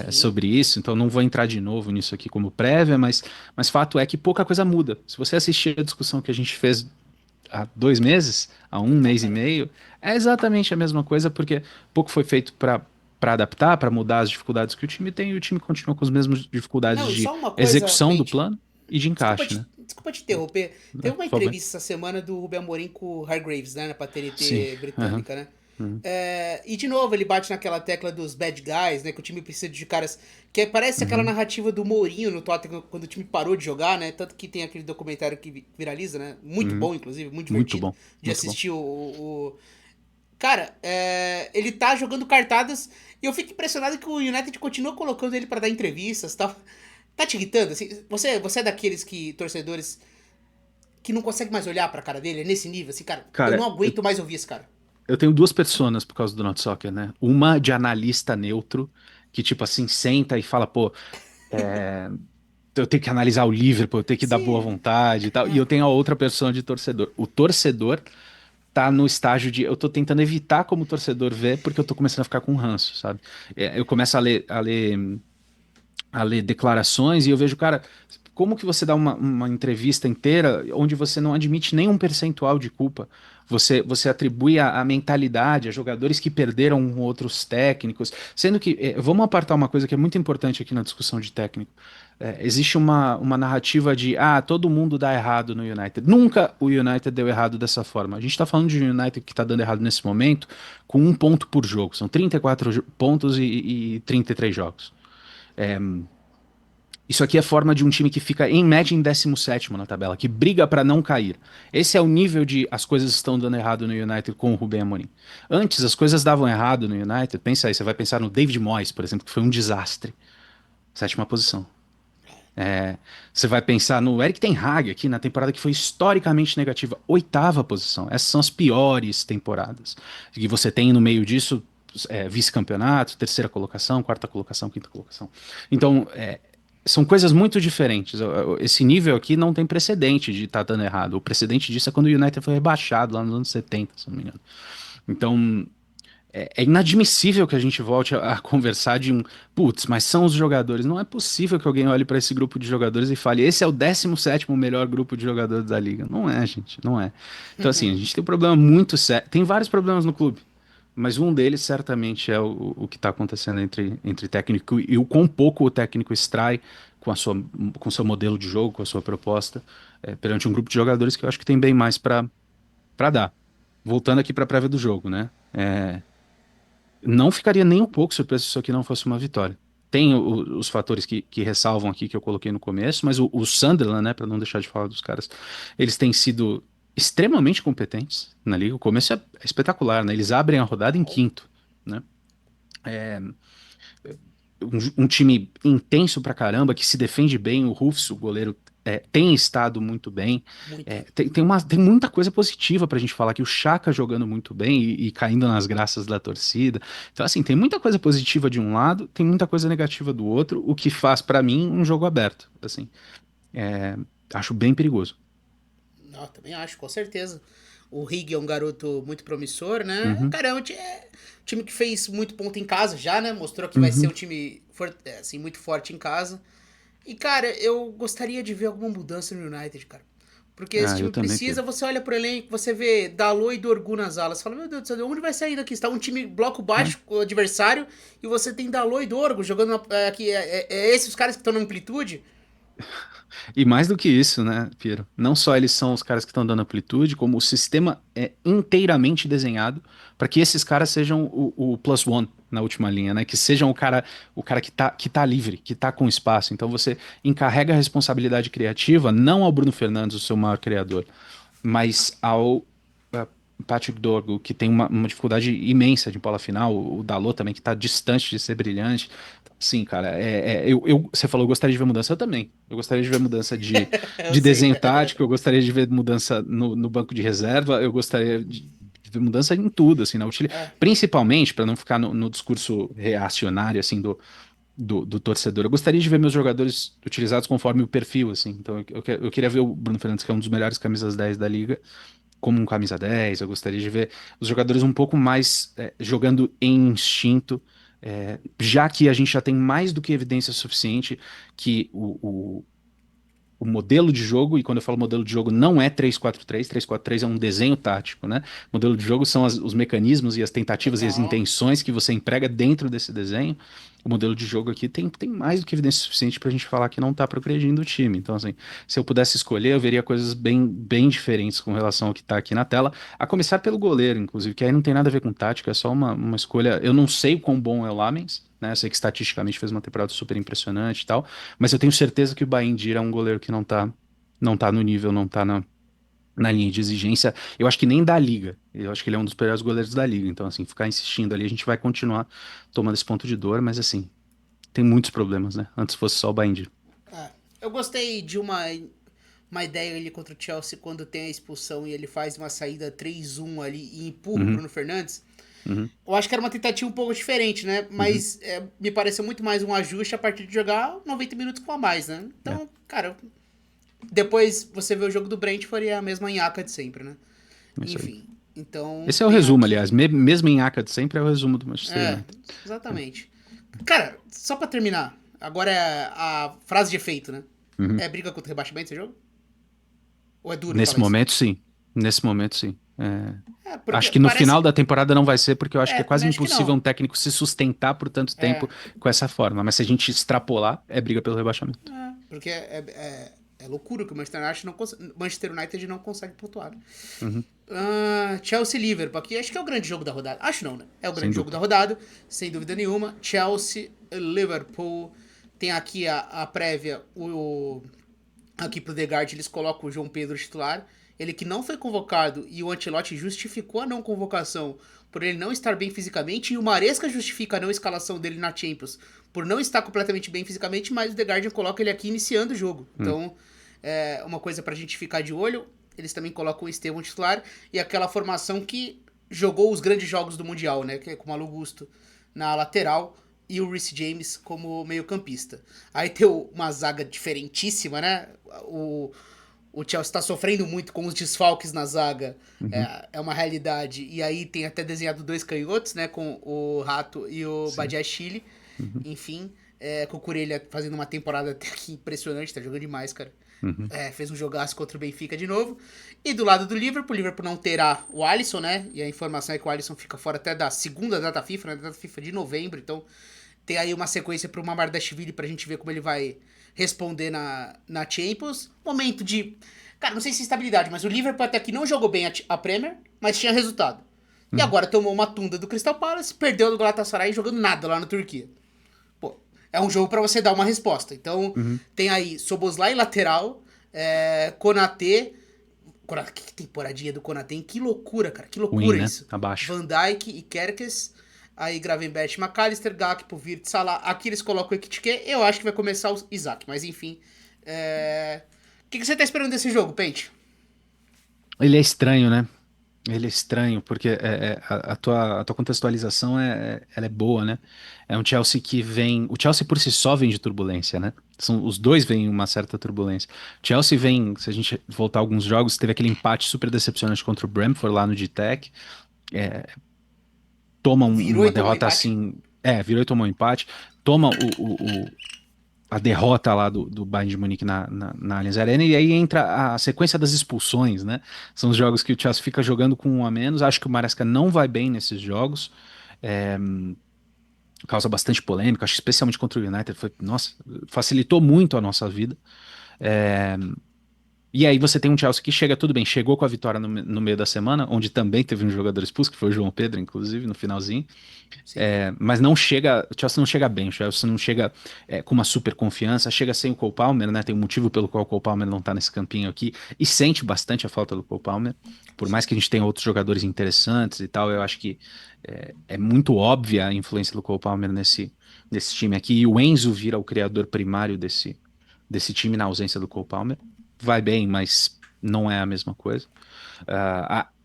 Sim. sobre isso, então não vou entrar de novo nisso aqui como prévia, mas fato é que pouca coisa muda. Se você assistir a discussão que a gente fez há 2 meses, há um mês e Exatamente. meio, é exatamente a mesma coisa, porque pouco foi feito para adaptar, para mudar as dificuldades que o time tem, e o time continua com as mesmas dificuldades Não, e de só uma coisa, execução do Pente. plano e de encaixe, né? Desculpa te interromper. Teve uma Por favor. entrevista essa semana do Rubem Amorim com o Hargreaves, né? Pra Sim. TNT Aham. britânica, né? Uhum. E de novo ele bate naquela tecla dos bad guys, né? Que o time precisa de caras. Que parece aquela Uhum. narrativa do Mourinho no Tottenham quando o time parou de jogar, né? Tanto que tem aquele documentário que viraliza, né? Muito Uhum. bom, inclusive, muito Muito divertido bom. de Muito bom. assistir Cara, ele tá jogando cartadas e eu fico impressionado que o United continua colocando ele pra dar entrevistas e tal. Tá te irritando? Assim, você é daqueles torcedores que não consegue mais olhar pra cara dele, é nesse nível, assim, cara, eu não Cara, aguento mais ouvir esse cara. eu tenho duas personas por causa do Not Soccer, né? Uma de analista neutro, que tipo assim, senta e fala, pô, eu tenho que analisar o Liverpool, eu tenho que dar boa Sim. vontade e tal. E eu tenho a outra persona de torcedor. O torcedor tá no estágio de eu tô tentando evitar como torcedor ver, porque eu tô começando a ficar com ranço, sabe? Eu começo a ler declarações e eu vejo, cara, como que você dá uma entrevista inteira onde você não admite nenhum percentual de culpa? Você atribui a mentalidade a jogadores que perderam outros técnicos, sendo que, vamos apartar uma coisa que é muito importante aqui na discussão de técnico. Existe uma narrativa de, todo mundo dá errado no United. Nunca o United deu errado dessa forma. A gente está falando de um United que está dando errado nesse momento com 1 ponto por jogo. São 34 pontos e 33 jogos. Isso aqui é forma de um time que fica em média em 17º na tabela, que briga para não cair. Esse é o nível de as coisas estão dando errado no United com o Rubem Amorim. Antes as coisas davam errado no United. Pensa aí, você vai pensar no David Moyes, por exemplo, que foi um desastre. 7ª posição. Você vai pensar no Erik ten Hag aqui na temporada que foi historicamente negativa, 8ª posição. Essas são as piores temporadas. E você tem no meio disso vice-campeonato, 3ª colocação, 4ª colocação, 5ª colocação. Então, são coisas muito diferentes. Esse nível aqui não tem precedente de estar dando errado. O precedente disso é quando o United foi rebaixado lá nos anos 70, se não me engano. Então, é inadmissível que a gente volte a conversar de putz, mas são os jogadores. Não é possível que alguém olhe para esse grupo de jogadores e fale, esse é o 17º melhor grupo de jogadores da liga. Não é, gente, não é. Então, assim, a gente tem um problema muito sério. Tem vários problemas no clube, mas um deles certamente é o que está acontecendo entre técnico e o quão pouco o técnico extrai com seu modelo de jogo, com a sua proposta, perante um grupo de jogadores que eu acho que tem bem mais para dar. Voltando aqui para a prévia do jogo, né? Não ficaria nem um pouco surpreso se isso aqui não fosse uma vitória. Tem os fatores que ressalvam aqui que eu coloquei no começo, mas o Sunderland, né, para não deixar de falar dos caras, eles têm sido extremamente competentes na liga. O começo é espetacular, né? Eles abrem a rodada em Uau. quinto, né? Um time intenso pra caramba, que se defende bem. O Rufus, o goleiro, tem estado muito bem. Muito. Tem muita coisa positiva pra gente falar aqui. O Chaka jogando muito bem e caindo nas graças da torcida. Então, assim, tem muita coisa positiva de um lado, tem muita coisa negativa do outro, o que faz, pra mim, um jogo aberto. Assim, acho bem perigoso. Não, também acho, com certeza. O Higg é um garoto muito promissor, né? Uhum, Cara, é um time que fez muito ponto em casa já, né? Mostrou que vai ser um uhum. time assim, muito forte em casa. E, cara, eu gostaria de ver alguma mudança no United, cara. Porque esse Ah, eu time também, precisa, Pedro. você olha pro elenco, você vê Dalot e Dorgu nas alas. Você fala, meu Deus do céu, de onde vai sair daqui? Está um time bloco É. baixo com o adversário e você tem Dalot e Dorgu jogando aqui. É esses os caras que estão na amplitude? E mais do que isso, né, Piero? Não só eles são os caras que estão dando amplitude, como o sistema é inteiramente desenhado para que esses caras sejam o plus one na última linha, né? Que sejam o cara que tá livre, que tá com espaço. Então você encarrega a responsabilidade criativa não ao Bruno Fernandes, o seu maior criador, mas ao Patrick Dorgo, que tem uma dificuldade imensa de bola final, o Dalot também, que está distante de ser brilhante. Sim, cara, você falou, eu gostaria de ver mudança, eu também. Eu gostaria de ver mudança Eu de sei. desenho tático, eu gostaria de ver mudança no banco de reserva, eu gostaria de ver mudança em tudo, assim, É, principalmente, para não ficar no discurso reacionário, assim, do torcedor. Eu gostaria de ver meus jogadores utilizados conforme o perfil, assim. Então, eu queria ver o Bruno Fernandes, que é um dos melhores camisas 10 da liga, como um camisa 10. Eu gostaria de ver os jogadores um pouco mais jogando em instinto, já que a gente já tem mais do que evidência suficiente que o modelo de jogo, e quando eu falo modelo de jogo, não é 3-4-3, 3-4-3 é um desenho tático, né? Modelo de jogo são os mecanismos e as tentativas e as total. intenções que você emprega dentro desse desenho. O modelo de jogo aqui tem mais do que evidência suficiente para a gente falar que não está progredindo o time. Então, assim, se eu pudesse escolher, eu veria coisas bem diferentes com relação ao que está aqui na tela, a começar pelo goleiro, inclusive, que aí não tem nada a ver com tática, é só uma escolha. Eu não sei o quão bom é o Lamens, né? Eu sei que estatisticamente fez uma temporada super impressionante e tal, mas eu tenho certeza que o Baendir é um goleiro que não tá no nível, não tá na linha de exigência. Eu acho que nem da liga. Eu acho que ele é um dos melhores goleiros da liga. Então, assim, ficar insistindo ali, a gente vai continuar tomando esse ponto de dor, mas assim, tem muitos problemas, né? Antes fosse só o Baendir. É. Eu gostei de uma ideia ali contra o Chelsea quando tem a expulsão e ele faz uma saída 3-1 ali e empurra o Uhum, Bruno Fernandes. uhum, Eu acho que era uma tentativa um pouco diferente, né? uhum. Mas me pareceu muito mais um ajuste a partir de jogar 90 minutos com a mais, né? É, Então, cara, depois você vê o jogo do Brentford e é a mesma nhaca de sempre, né? é isso aí. Enfim, então Esse é o tem resumo, aliás. aqui. Mesmo em Aca de sempre, é o resumo do Manchester É, United. É. exatamente. Cara, só pra terminar, agora é a frase de efeito, né? Uhum. É briga contra o rebaixamento esse jogo? Ou é duro Nesse falar isso? momento, sim. Nesse momento, sim. É, Acho porque que no final parece. da temporada não vai ser, porque eu acho que é quase Também acho que impossível um não. técnico se sustentar por tanto tempo É, com essa forma. Mas se a gente extrapolar, é briga pelo rebaixamento. porque é loucura que o Manchester United não consegue pontuar. Uhum, Chelsea e Liverpool aqui, acho que é o grande jogo da rodada. Acho não, né? É o sem grande jogo da dúvida. rodada, sem dúvida nenhuma. Chelsea, Liverpool. Tem aqui a prévia, aqui pro The Guard eles colocam o João Pedro titular. Ele que não foi convocado e o Ancelotti justificou a não convocação por ele não estar bem fisicamente, e o Maresca justifica a não escalação dele na Champions por não estar completamente bem fisicamente, mas o The Guardian coloca ele aqui iniciando o jogo. Hum. Então, é uma coisa pra gente ficar de olho. Eles também colocam o Estevão titular e aquela formação que jogou os grandes jogos do Mundial, né? Que é com o Malo Gusto na lateral e o Reece James como meio-campista. Aí tem uma zaga diferentíssima, né? O Chelsea está sofrendo muito com os desfalques na zaga. Uhum, É uma realidade. E aí tem até desenhado dois canhotos, né? Com o Rato e o sim. Badiashile. Uhum, Enfim, com o Curelha fazendo uma temporada até que impressionante, tá jogando demais, cara. uhum, Fez um jogaço contra o Benfica de novo. E do lado do Liverpool, o Liverpool não terá o Alisson, né? E a informação é que o Alisson fica fora até da segunda data FIFA, né? Data FIFA de novembro. Então tem aí uma sequência pro Mamardashvili pra gente ver como ele vai responder na Champions. Momento de. Cara, não sei se estabilidade, mas o Liverpool até aqui não jogou bem a Premier, mas tinha resultado. E uhum. agora tomou uma tunda do Crystal Palace, perdeu do Galatasaray jogando nada lá na Turquia. Pô, é um jogo pra você dar uma resposta. Então, Uhum. tem aí Soboslai lateral, Konaté. Que temporadinha do Konaté, hein? Que loucura, cara. Que Ruim, loucura né? isso. Abaixo. Van Dijk e Kerkes. Aí Gravenberch, McAllister, Gakpo, Wirtz, Salah. Aqui eles colocam o Ekitike. Eu acho que vai começar o Isaac, mas enfim. O que você tá esperando desse jogo, Pente? Ele é estranho, né? Ele é estranho, porque a tua contextualização ela é boa, né? É um Chelsea que vem. O Chelsea por si só vem de turbulência, né? Os dois vêm em uma certa turbulência. O Chelsea vem, se a gente voltar a alguns jogos, teve aquele empate super decepcionante contra o Brentford lá no GTEC. É, toma Virou e uma tomou derrota empate. assim. Virou e tomou um empate. Toma a derrota lá do Bayern de Munique na Allianz Arena, e aí entra a sequência das expulsões, né? São os jogos que o Chelsea fica jogando com um a menos. Acho que o Maresca não vai bem nesses jogos. É, causa bastante polêmica, acho que especialmente contra o United. Nossa, facilitou muito a nossa vida. É, e aí você tem um Chelsea que chega tudo bem, chegou com a vitória no meio da semana, onde também teve um jogador expulso, que foi o João Pedro, inclusive, no finalzinho. Sim. Mas não chega, o Chelsea não chega bem, o Chelsea não chega com uma super confiança, chega sem o Cole Palmer, né? Tem um motivo pelo qual o Cole Palmer não tá nesse campinho aqui, e sente bastante a falta do Cole Palmer, por mais Sim. que a gente tenha outros jogadores interessantes e tal, eu acho que é muito óbvia a influência do Cole Palmer nesse time aqui, e o Enzo vira o criador primário desse time na ausência do Cole Palmer. Vai bem, mas não é a mesma coisa.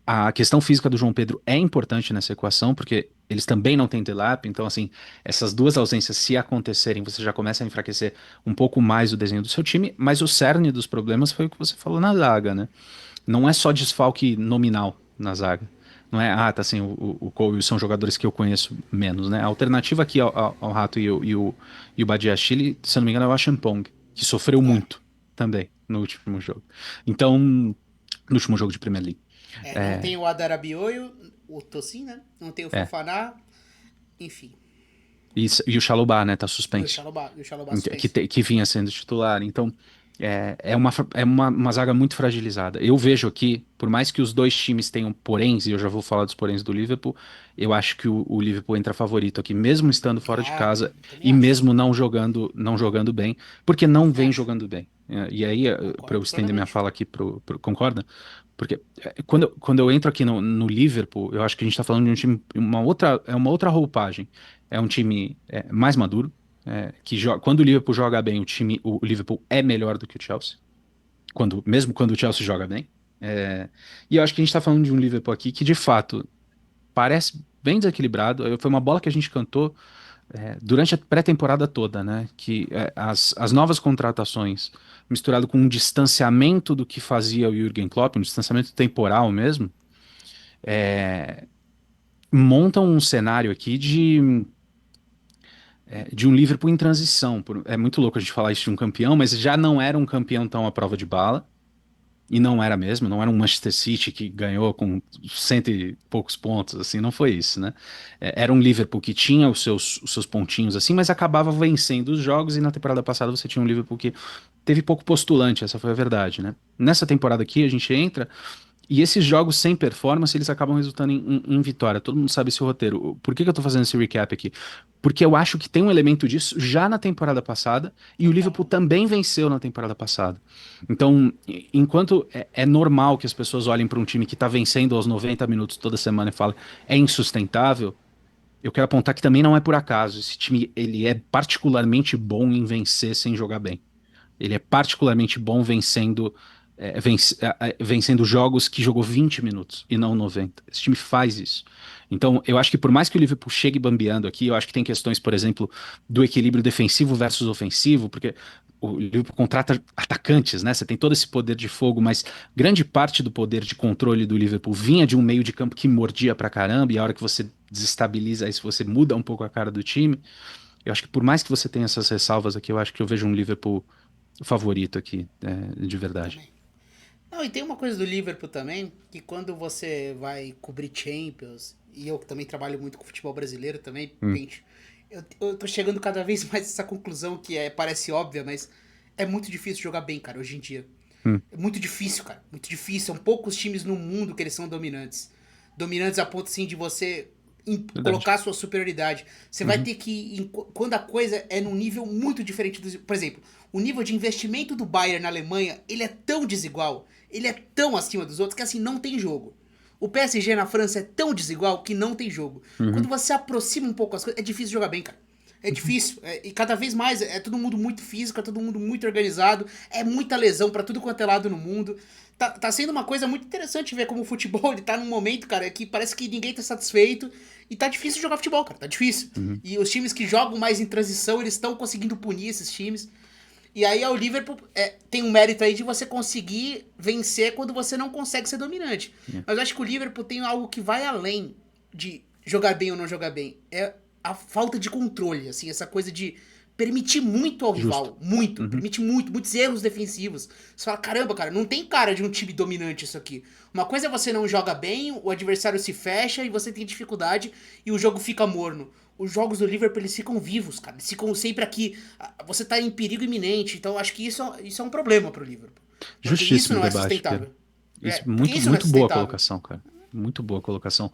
A questão física do João Pedro é importante nessa equação, porque eles também não têm Delap, então, assim, essas duas ausências, se acontecerem, você já começa a enfraquecer um pouco mais o desenho do seu time, mas o cerne dos problemas foi o que você falou na zaga, né? Não é só desfalque nominal na zaga. Não é, tá assim, o Cole são jogadores que eu conheço menos, né? A alternativa aqui ao Rato e o Badiashile, se eu não me engano, é o Achampong, que sofreu É. muito também no último jogo. Então, no último jogo de Premier League. Não É, tem o Adarabioio, o Tosin, né? Não tem o é. Fofaná, enfim. E o Chalobah, né, tá E o suspenso. Xalobá, e o Xalobá Que, suspenso. que vinha sendo titular. Então, é uma zaga muito fragilizada. Eu vejo aqui, por mais que os dois times tenham poréns, e eu já vou falar dos poréns do Liverpool, eu acho que o Liverpool entra favorito aqui, mesmo estando fora de casa Também e acho. mesmo não jogando bem, porque não Também vem acho. jogando bem. E aí, para eu Concordo estender minha plenamente. fala aqui, concorda? Porque quando eu entro aqui no Liverpool, eu acho que a gente está falando de um time, uma outra roupagem. É um time mais maduro, quando o Liverpool joga bem, o Liverpool é melhor do que o Chelsea, mesmo quando o Chelsea joga bem. É, e eu acho que a gente está falando de um Liverpool aqui que, de fato, parece bem desequilibrado. Foi uma bola que a gente cantou durante a pré-temporada toda, né? Que as novas contratações, misturado com um distanciamento do que fazia o Jürgen Klopp, um distanciamento temporal mesmo, montam um cenário aqui de um Liverpool em transição. É muito louco a gente falar isso de um campeão, mas já não era um campeão tão à prova de bala. E não era mesmo, não era um Manchester City que ganhou com cento e poucos pontos, assim, não foi isso, né? Era um Liverpool que tinha os seus pontinhos, assim, mas acabava vencendo os jogos, e na temporada passada você tinha um Liverpool que teve pouco postulante, essa foi a verdade, né? Nessa temporada aqui a gente entra e esses jogos sem performance, eles acabam resultando em vitória. Todo mundo sabe esse roteiro. Por que que eu tô fazendo esse recap aqui? Porque eu acho que tem um elemento disso já na temporada passada, e o Liverpool Total. também venceu na temporada passada. Então, enquanto é normal que as pessoas olhem para um time que tá vencendo aos 90 minutos toda semana e falem é insustentável, eu quero apontar que também não é por acaso. Esse time, ele é particularmente bom em vencer sem jogar bem. Ele é particularmente bom vencendo jogos que jogou 20 minutos e não 90. Esse time faz isso. Então, eu acho que por mais que o Liverpool chegue bambeando aqui, eu acho que tem questões, por exemplo, do equilíbrio defensivo versus ofensivo, porque o Liverpool contrata atacantes, né? Você tem todo esse poder de fogo, mas grande parte do poder de controle do Liverpool vinha de um meio de campo que mordia pra caramba, e a hora que você desestabiliza isso, você muda um pouco a cara do time. Eu acho que por mais que você tenha essas ressalvas aqui, eu acho que eu vejo um Liverpool favorito aqui, de verdade. Também. Não, e tem uma coisa do Liverpool também, que quando você vai cobrir Champions, e eu também trabalho muito com futebol brasileiro também, Hum, gente, eu tô chegando cada vez mais a essa conclusão que parece óbvia, mas é muito difícil jogar bem, cara, hoje em dia. hum, É muito difícil, cara. Muito difícil. São poucos times no mundo que eles são dominantes. Dominantes a ponto, assim, de você verdade. colocar a sua superioridade. Você vai Uhum, ter que. Quando a coisa é num nível muito diferente dos. Por exemplo, o nível de investimento do Bayern na Alemanha, ele é tão desigual, ele é tão acima dos outros que, assim, não tem jogo. O PSG na França é tão desigual que não tem jogo. Quando uhum, você aproxima um pouco as coisas, é difícil jogar bem, cara. É difícil. E cada vez mais, é todo mundo muito físico, é todo mundo muito organizado, é muita lesão pra tudo quanto é lado no mundo. Tá sendo uma coisa muito interessante ver como o futebol, ele tá num momento, cara, que parece que ninguém tá satisfeito. E tá difícil jogar futebol, cara, tá difícil. Uhum. E os times que jogam mais em transição, eles estão conseguindo punir esses times. E aí o Liverpool tem um mérito aí de você conseguir vencer quando você não consegue ser dominante. Yeah. Mas eu acho que o Liverpool tem algo que vai além de jogar bem ou não jogar bem. É a falta de controle, assim, essa coisa de permitir muito ao Justo. rival. Muito. Uhum. Permite muito, muitos erros defensivos. Você fala, caramba, cara, não tem cara de um time dominante isso aqui. Uma coisa é você não joga bem, o adversário se fecha e você tem dificuldade e o jogo fica morno. Os jogos do Liverpool, eles ficam vivos, cara. Eles ficam sempre aqui. Você tá em perigo iminente. Então, acho que isso é um problema pro Liverpool. Porque isso Justíssimo não é debate, Pedro. sustentável. Porque Muito, isso não é muito boa sustentável. colocação, cara. Muito boa colocação.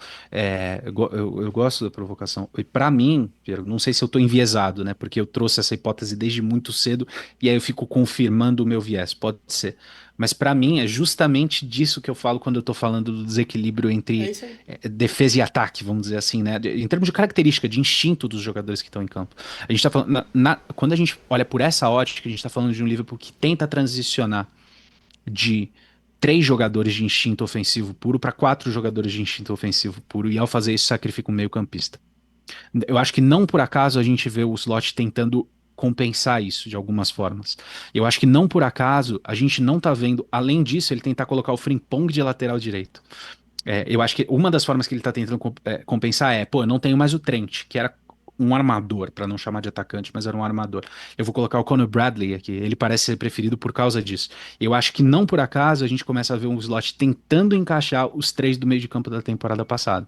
Eu gosto da provocação. E para mim, Pedro, não sei se eu tô enviesado, né? Porque eu trouxe essa hipótese desde muito cedo e aí eu fico confirmando o meu viés. Pode ser. Mas para mim é justamente disso que eu falo quando eu tô falando do desequilíbrio É entre isso aí. defesa e ataque, vamos dizer assim, né? Em termos de característica, de instinto dos jogadores que estão em campo. A gente tá falando, quando a gente olha por essa ótica, a gente tá falando de um Liverpool que tenta transicionar de 3 jogadores de instinto ofensivo puro para 4 jogadores de instinto ofensivo puro, e ao fazer isso sacrifica um meio-campista. Eu acho que não por acaso a gente vê o Slot tentando compensar isso de algumas formas. Eu acho que não por acaso a gente não tá vendo, além disso, ele tentar colocar o Frimpong de lateral direito. Eu acho que uma das formas que ele tá tentando compensar pô, eu não tenho mais o Trent, que era um armador, para não chamar de atacante, mas era um armador. Eu vou colocar o Conor Bradley aqui, ele parece ser preferido por causa disso. Eu acho que não por acaso a gente começa a ver um Slot tentando encaixar os 3 do meio de campo da temporada passada.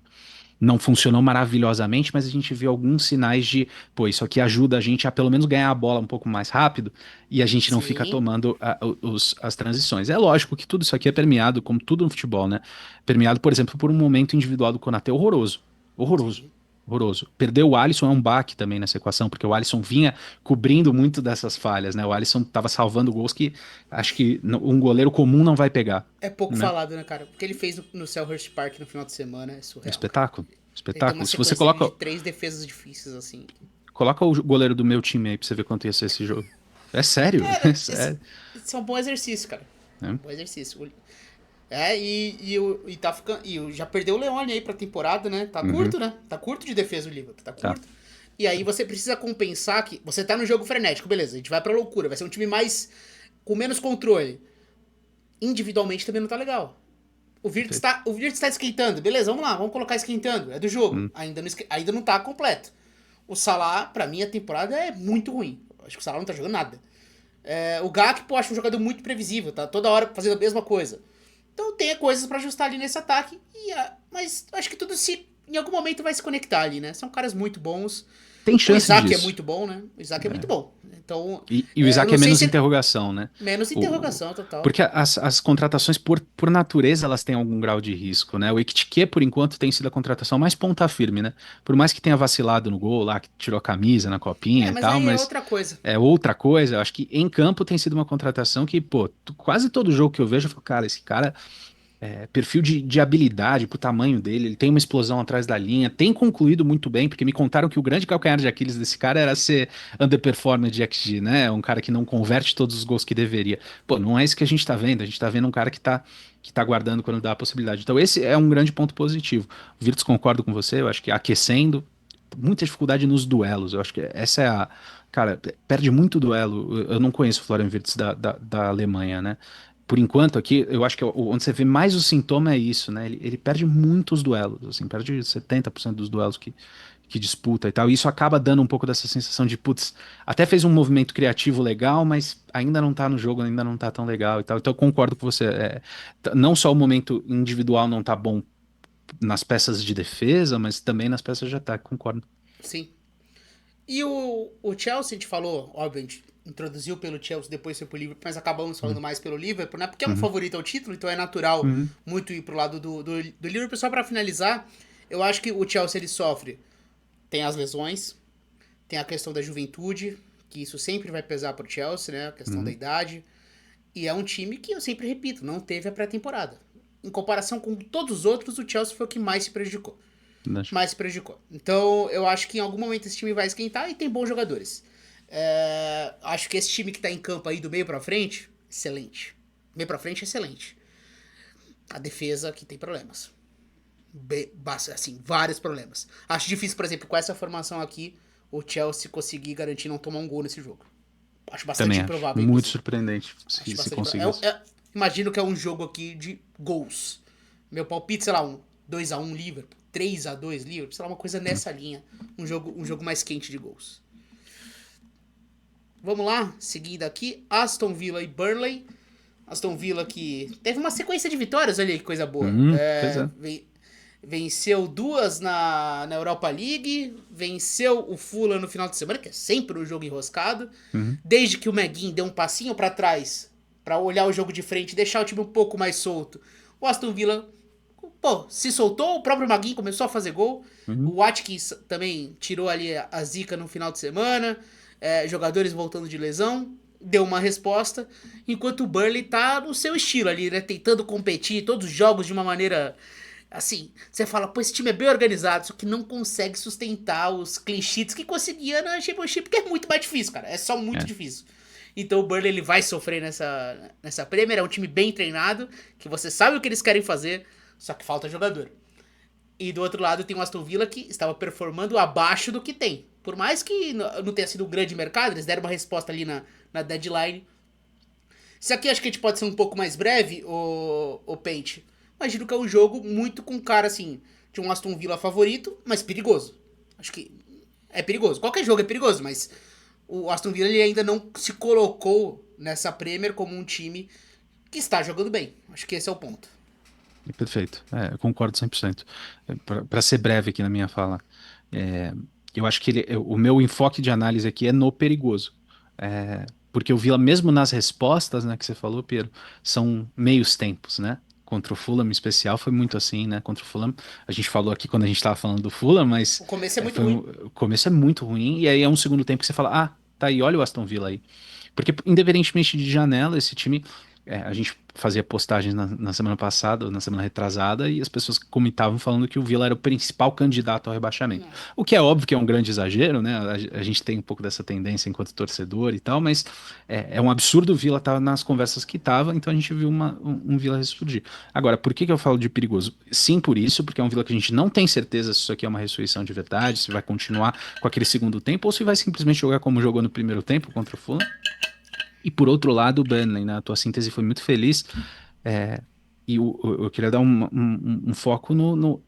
Não funcionou maravilhosamente, mas a gente viu alguns sinais de, pô, isso aqui ajuda a gente a pelo menos ganhar a bola um pouco mais rápido e a gente não fica Sim. tomando as transições. É lógico que tudo isso aqui é permeado, como tudo no futebol, né? Permeado, por exemplo, por um momento individual do Konaté horroroso. Horroroso. Sim. Horroroso. Perder o Alisson é um baque também nessa equação, porque o Alisson vinha cobrindo muito dessas falhas, né? O Alisson estava salvando gols que acho que um goleiro comum não vai pegar, É pouco né? falado, né, cara? O que ele fez no Selhurst Park no final de semana é surreal, cara. Espetáculo. Ele tem uma Espetáculo. Se você sequência de coloca, 3 defesas difíceis, assim. Coloca o goleiro do meu time aí pra você ver quanto ia ser esse jogo. É sério, é Cara, sério. esse é um bom exercício, cara. Né? Bom exercício. E tá ficando. Já perdeu o Leone aí pra temporada, né? Tá Uhum, curto, né? Tá curto de defesa o Liverpool, tá tá. curto. E aí você precisa compensar que. Você tá no jogo frenético, beleza. A gente vai pra loucura. Vai ser um time mais. Com menos controle. Individualmente também não tá legal. Perfeito. O Virtus tá esquentando, beleza, vamos lá, vamos colocar esquentando. É do jogo. Hum, Ainda não tá completo. O Salah, pra mim, a temporada é muito ruim. Acho que o Salah não tá jogando nada. O Gakpo, acho um jogador muito previsível, tá toda hora fazendo a mesma coisa. Então tem coisas pra ajustar ali nesse ataque. Mas acho que tudo se em algum momento vai se conectar ali, né? São caras muito bons. Tem O chance Isaac é disso. muito bom, né? O Isaac é muito bom. Então, E o eu Isaac não é sei menos se. interrogação, né? Menos O, interrogação total. porque as contratações, por natureza, elas têm algum grau de risco, né? O Ekitike, por enquanto, tem sido a contratação mais ponta firme, né? Por mais que tenha vacilado no gol lá, que tirou a camisa na copinha e Mas tal, aí é mas outra coisa. é outra coisa. Eu acho que em campo tem sido uma contratação que, pô, quase todo jogo que eu vejo, eu falo, cara, esse cara perfil de habilidade pro tamanho dele, ele tem uma explosão atrás da linha, tem concluído muito bem, porque me contaram que o grande calcanhar de Aquiles desse cara era ser underperformer de XG, né? Um cara que não converte todos os gols que deveria. Pô, não é isso que a gente tá vendo, a gente tá vendo um cara que tá guardando quando dá a possibilidade. Então esse é um grande ponto positivo. O Virtus, concordo com você, eu acho que aquecendo, muita dificuldade nos duelos, eu acho que essa é a... Cara, perde muito duelo. Eu não conheço o Florian Wirtz da Alemanha, né? Por enquanto aqui, eu acho que onde você vê mais o sintoma é isso, né? Ele perde muitos duelos, assim, perde 70% dos duelos que disputa e tal. E isso acaba dando um pouco dessa sensação de, putz, até fez um movimento criativo legal, mas ainda não tá no jogo, ainda não tá tão legal e tal. Então eu concordo com você. Não só o momento individual não tá bom nas peças de defesa, mas também nas peças de ataque, concordo. Sim. E o Chelsea, a gente falou, óbvio, a gente introduziu pelo Chelsea, depois foi pro Liverpool, mas acabamos falando Uhum, mais pelo Liverpool, né? Porque é um uhum, favorito ao título, então é natural uhum, muito ir pro lado do Liverpool. Só pra finalizar, eu acho que o Chelsea ele sofre. Tem as lesões, tem a questão da juventude, que isso sempre vai pesar pro Chelsea, né? A questão da uhum. idade. E é um time que eu sempre repito, não teve a pré-temporada. Em comparação com todos os outros, o Chelsea foi o que mais se prejudicou. Verdade. mais se prejudicou. Então, eu acho que em algum momento esse time vai esquentar e tem bons jogadores. Acho que esse time que tá em campo aí do meio pra frente, excelente. Meio pra frente, excelente. A defesa aqui tem problemas. Assim, vários problemas. Acho difícil, por exemplo, com essa formação aqui, o Chelsea conseguir garantir não tomar um gol nesse jogo. Acho bastante Também acho. improvável, Muito inclusive. surpreendente Acho se bastante improvável. conseguisse. Imagino que é um jogo aqui de gols. Meu palpite, sei lá, um 2-1 Liverpool, 3-2 Liverpool, sei lá, uma coisa nessa linha. Um jogo mais quente de gols. Vamos lá, seguindo aqui, Aston Villa e Burnley. Aston Villa que teve uma sequência de vitórias, olha aí que coisa boa. Pois é. Venceu duas na Europa League, venceu o Fulham no final de semana, que é sempre um jogo enroscado. Desde que o Maguinho deu um passinho pra trás pra olhar o jogo de frente e deixar o time um pouco mais solto, o Aston Villa, pô, se soltou, o próprio Maguinho começou a fazer gol. O Watkins também tirou ali a zica no final de semana. Jogadores voltando de lesão, deu uma resposta, enquanto o Burnley tá no seu estilo ali, né? Tentando competir, todos os jogos de uma maneira assim, você fala, pô, esse time é bem organizado, só que não consegue sustentar os clean sheets que conseguia na Championship, que é muito mais difícil, cara, é só muito difícil. Então o Burnley ele vai sofrer nessa Premier, é um time bem treinado, que você sabe o que eles querem fazer, só que falta jogador. E do outro lado tem o Aston Villa que estava performando abaixo do que tem. Por mais que não tenha sido um grande mercado, eles deram uma resposta ali na deadline. Isso aqui acho que a gente pode ser um pouco mais breve, o Paint. Imagino que é um jogo muito com cara assim, de um Aston Villa favorito, mas perigoso. Acho que é perigoso. Qualquer jogo é perigoso, mas o Aston Villa ele ainda não se colocou nessa Premier como um time que está jogando bem. Acho que esse é o ponto. Perfeito. Eu concordo 100%. Para ser breve aqui na minha fala, é, eu acho que o meu enfoque de análise aqui é no perigoso. Porque o Vila, mesmo nas respostas, né, que você falou, Pedro, são meios tempos, né? Contra o Fulham em especial foi muito assim, né? Contra o Fulham, a gente falou aqui quando a gente estava falando do Fulham, mas O começo é muito ruim. o começo é muito ruim, e aí é um segundo tempo que você fala, ah, tá aí, olha o Aston Villa aí. Porque, independentemente de janela, esse time. A gente fazia postagens na semana passada, ou na semana retrasada, e as pessoas comentavam falando que o Villa era o principal candidato ao rebaixamento. Não. O que é óbvio que é um grande exagero, né? A gente tem um pouco dessa tendência enquanto torcedor e tal, mas é um absurdo o Villa estar nas conversas que estava, então a gente viu um Villa ressurgir. Agora, por que eu falo de perigoso? Sim, por isso, porque é um Villa que a gente não tem certeza se isso aqui é uma ressurreição de verdade, se vai continuar com aquele segundo tempo, ou se vai simplesmente jogar como jogou no primeiro tempo contra o Fulham. E por outro lado, o Burnley, né? A tua síntese foi muito feliz. É, eu queria dar um foco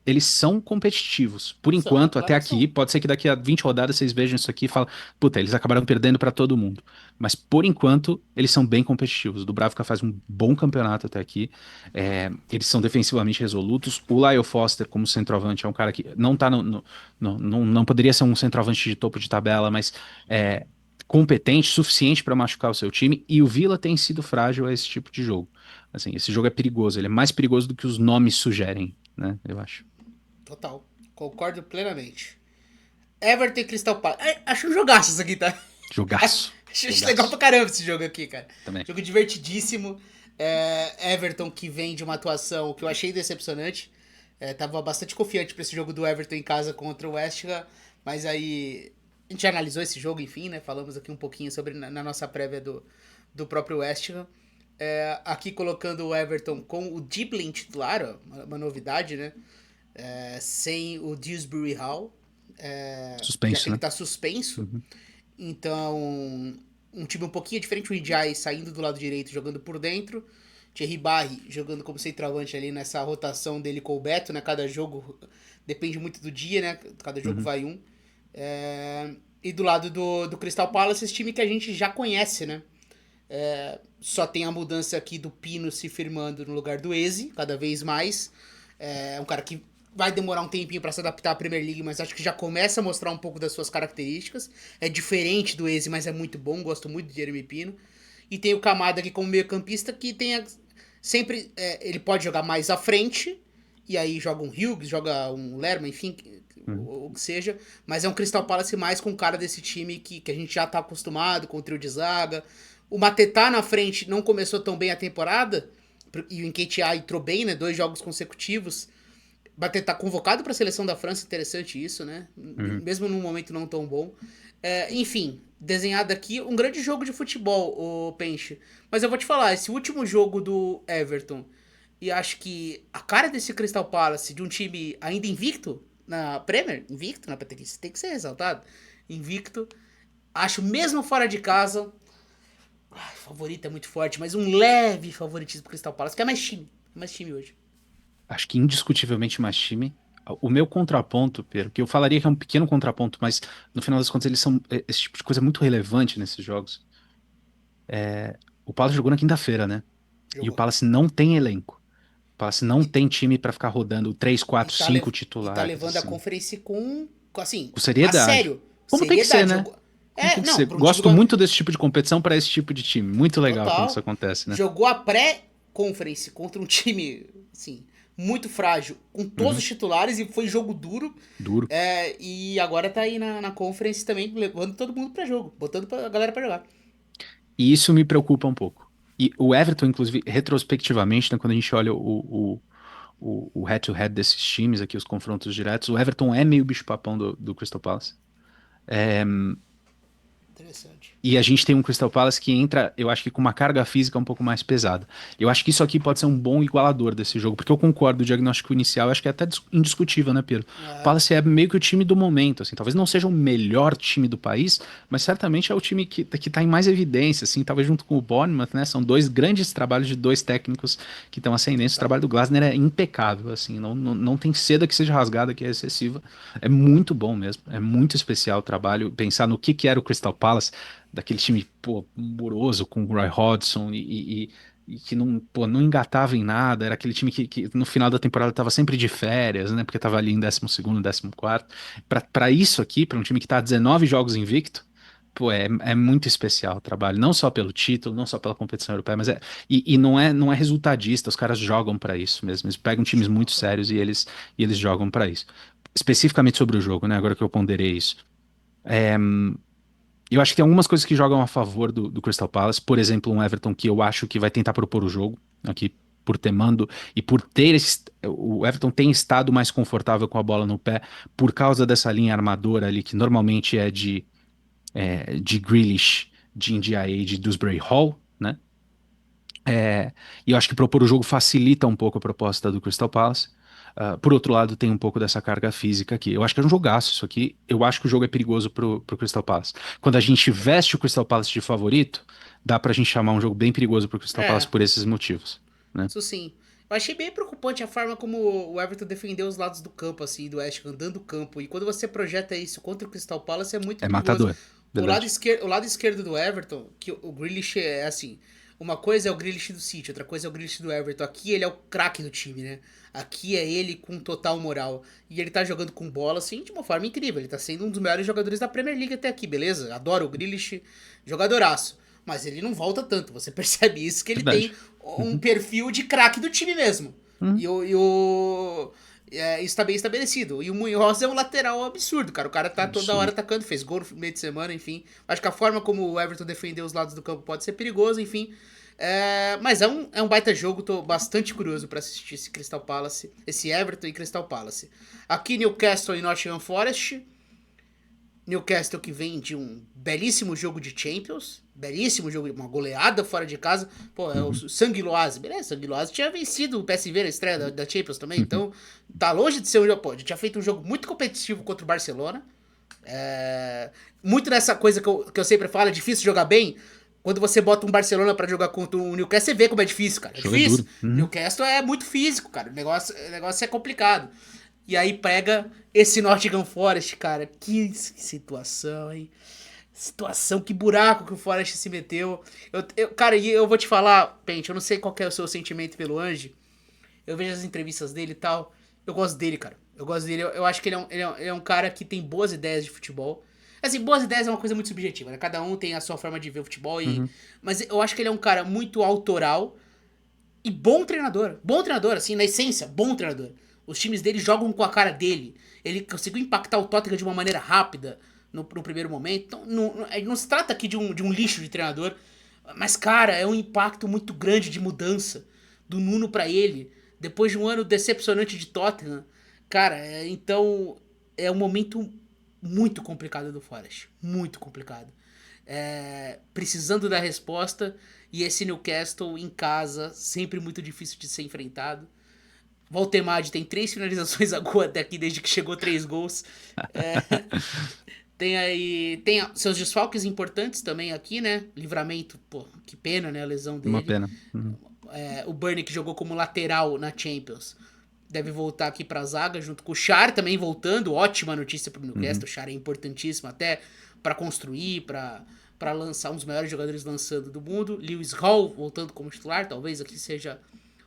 Eles são competitivos. Por São, enquanto, claro até que aqui, são. pode ser que daqui a 20 rodadas vocês vejam isso aqui e falem, puta, eles acabaram perdendo para todo mundo. Mas por enquanto, eles são bem competitivos. O Dubravka faz um bom campeonato até aqui. Eles são defensivamente resolutos. O Lyle Foster, como centroavante, é um cara que não tá não poderia ser um centroavante de topo de tabela, mas competente, suficiente para machucar o seu time, e o Villa tem sido frágil a esse tipo de jogo. Assim, esse jogo é perigoso, ele é mais perigoso do que os nomes sugerem, né? Eu acho. Total. Concordo plenamente. Everton e Crystal Palace. Acho um jogaço isso aqui, tá? Jogaço. Acho legal Jogaço. pra caramba esse jogo aqui, cara. Também. Jogo divertidíssimo. Everton que vem de uma atuação que eu achei decepcionante. Tava bastante confiante pra esse jogo do Everton em casa contra o West Ham. Mas aí a gente analisou esse jogo, enfim, né? Falamos aqui um pouquinho sobre na nossa prévia do próprio West Ham. Aqui colocando o Everton com o Diblin titular, ó, uma novidade, né? Sem o Dewsbury Hall, já que Suspenso, ele né? tá suspenso. Então, um time um pouquinho diferente, o Ndiaye saindo do lado direito, jogando por dentro. Thierry Barry jogando como centroavante ali nessa rotação dele com o Beto, né? Cada jogo depende muito do dia, né? Cada jogo vai um. E do lado do Crystal Palace, esse time que a gente já conhece, né? Só tem a mudança aqui do Pino se firmando no lugar do Eze, cada vez mais. É um cara que vai demorar um tempinho para se adaptar à Premier League, mas acho que já começa a mostrar um pouco das suas características. É diferente do Eze, mas é muito bom, gosto muito de Jeremy Pino. E tem o Kamada aqui como meio-campista que tem sempre ele pode jogar mais à frente, e aí joga um Hughes, joga um Lerma, enfim, o que seja, mas é um Crystal Palace mais com cara desse time que a gente já tá acostumado, com o trio de zaga. O Matetá na frente não começou tão bem a temporada, e o Nketiah entrou bem, né, 2 jogos consecutivos, vai tentar convocado para a seleção da França, interessante isso, né? Uhum. Mesmo num momento não tão bom. Enfim, desenhado aqui, um grande jogo de futebol, o Penche. Mas eu vou te falar, esse último jogo do Everton, e acho que a cara desse Crystal Palace, de um time ainda invicto na Premier, invicto, né? Tem que ser ressaltado, invicto, acho mesmo fora de casa, favorito é muito forte, mas um leve favoritismo pro Crystal Palace, que é mais time hoje. Acho que indiscutivelmente mais time. O meu contraponto, Pedro, que eu falaria que é um pequeno contraponto, mas no final das contas eles são esse tipo de coisa é muito relevante nesses jogos. O Palace jogou na quinta-feira, né? E o Jogou. Palace não tem elenco. O Palace não E, tem time pra ficar rodando 3, e, 4, tá, 5 e tá titulares, levando a assim. Conference assim, Com a seriedade. sério. Como tem que ser, Seriedade. né? Jogou. Como tem que Não, ser. pra um time Gosto muito desse tipo de competição para esse tipo de time. Muito legal quando isso total. acontece, né? Jogou a pré-conference contra um time, assim, muito frágil, com todos os Uhum. titulares, e foi jogo duro. Duro. E agora tá aí na conference também, levando todo mundo pra jogo, botando a galera pra jogar. E isso me preocupa um pouco. E o Everton, inclusive, retrospectivamente, né, quando a gente olha o head-to-head desses times aqui, os confrontos diretos, o Everton é meio bicho-papão do Crystal Palace. É, Interessante. e a gente tem um Crystal Palace que entra, eu acho que com uma carga física um pouco mais pesada. Eu acho que isso aqui pode ser um bom igualador desse jogo, porque eu concordo, o diagnóstico inicial, eu acho que é até indiscutível, né, Pedro? O Ah, Palace é meio que o time do momento, assim, talvez não seja o melhor time do país, mas certamente é o time que tá em mais evidência, assim, talvez junto com o Bournemouth, né? São dois grandes trabalhos de dois técnicos que estão ascendentes. O total. trabalho do Glasner é impecável, assim, não tem seda que seja rasgada, que é excessiva. É muito bom mesmo, é muito especial o trabalho. Pensar no que era o Crystal Palace, daquele time, pô, moroso com o Roy Hodgson e que não, pô, não engatava em nada, era aquele time que no final da temporada estava sempre de férias, né, porque estava ali em 12º, 14º. Para isso aqui, para um time que está 19 jogos invicto, pô, é muito especial o trabalho, não só pelo título, não só pela competição europeia, mas e não é resultadista, os caras jogam para isso mesmo, eles pegam times muito Joga. sérios e eles jogam para isso. Especificamente sobre o jogo, né, agora que eu ponderei isso. Eu acho que tem algumas coisas que jogam a favor do Crystal Palace. Por exemplo, um Everton que eu acho que vai tentar propor o jogo aqui por ter mando e por ter o Everton tem estado mais confortável com a bola no pé por causa dessa linha armadora ali que normalmente é de Grealish, de Ndiaye e de Dewsbury Hall, né? E eu acho que propor o jogo facilita um pouco a proposta do Crystal Palace. Por outro lado, tem um pouco dessa carga física aqui. Eu acho que é um jogaço isso aqui. Eu acho que o jogo é perigoso pro Crystal Palace. Quando a gente veste o Crystal Palace de favorito, dá pra gente chamar um jogo bem perigoso pro Crystal Palace É, por esses motivos, né? isso sim. Eu achei bem preocupante a forma como o Everton defendeu os lados do campo, assim, do West Ham, andando o campo. E quando você projeta isso contra o Crystal Palace, é muito É perigoso. matador, verdade. O lado esquerdo do Everton, que o Grealish é assim, uma coisa é o Grealish do City, outra coisa é o Grealish do Everton. Aqui ele é o craque do time, né? Aqui é ele com total moral. E ele tá jogando com bola, assim, de uma forma incrível. Ele tá sendo um dos melhores jogadores da Premier League até aqui, beleza? Adoro o Grealish, jogadoraço. Mas ele não volta tanto, você percebe isso, que ele tem Verdade. um Uhum, perfil de craque do time mesmo. uhum. Isso tá bem estabelecido. E o Munhoz é um lateral absurdo, cara. O cara tá toda hora Absurdo. atacando, fez gol no meio de semana, enfim. Acho que a forma como o Everton defendeu os lados do campo pode ser perigoso, enfim. Mas é um baita jogo, tô bastante curioso pra assistir esse Crystal Palace, esse Everton e Crystal Palace. Aqui Newcastle e Nottingham Forest. Newcastle que vem de um belíssimo jogo de Champions, belíssimo jogo, uma goleada fora de casa. Pô, é o Uhum, Sanguiloase, beleza? Sanguiloase tinha vencido o PSV na estreia da Champions também, uhum. então tá longe de ser um jogo. Pô, a gente tinha feito um jogo muito competitivo contra o Barcelona. Muito nessa coisa que eu sempre falo, é difícil jogar bem. Quando você bota um Barcelona pra jogar contra o Newcastle, você vê como é difícil, cara. O É jogo é difícil. duro. Uhum. Newcastle é muito físico, cara. O negócio é complicado. E aí pega esse Nottingham Forest, cara. Que situação, hein? Situação, que buraco que o Forest se meteu. Cara, e eu vou te falar, Pente, eu não sei qual que é o seu sentimento pelo Ange. Eu vejo as entrevistas dele e tal. Eu gosto dele, cara. Eu gosto dele. Eu acho que ele é um cara que tem boas ideias de futebol. Assim, boas ideias é uma coisa muito subjetiva, né? Cada um tem a sua forma de ver o futebol. Uhum. Mas eu acho que ele é um cara muito autoral e bom treinador. Bom treinador, assim, na essência, bom treinador. Os times dele jogam com a cara dele. Ele conseguiu impactar o Tottenham de uma maneira rápida no primeiro momento. Então, não se trata aqui de um lixo de treinador. Mas, cara, é um impacto muito grande de mudança do Nuno pra ele. Depois de um ano decepcionante de Tottenham. Cara, então é um momento muito complicado do Forest. Muito complicado. Precisando da resposta. E esse Newcastle em casa, sempre muito difícil de ser enfrentado. Voltemade tem 3 finalizações a gol até aqui, desde que chegou 3 gols. É, tem aí. Tem seus desfalques importantes também aqui, né? Livramento, pô, que pena, né? A lesão Uma dele. pena. Uhum. O Burnley que jogou como lateral na Champions. Deve voltar aqui pra zaga, junto com o Char também voltando. Ótima notícia pro Newcastle. Uhum. O Char é importantíssimo até para construir, para lançar um dos melhores jogadores lançando do mundo. Lewis Hall voltando como titular. Talvez aqui seja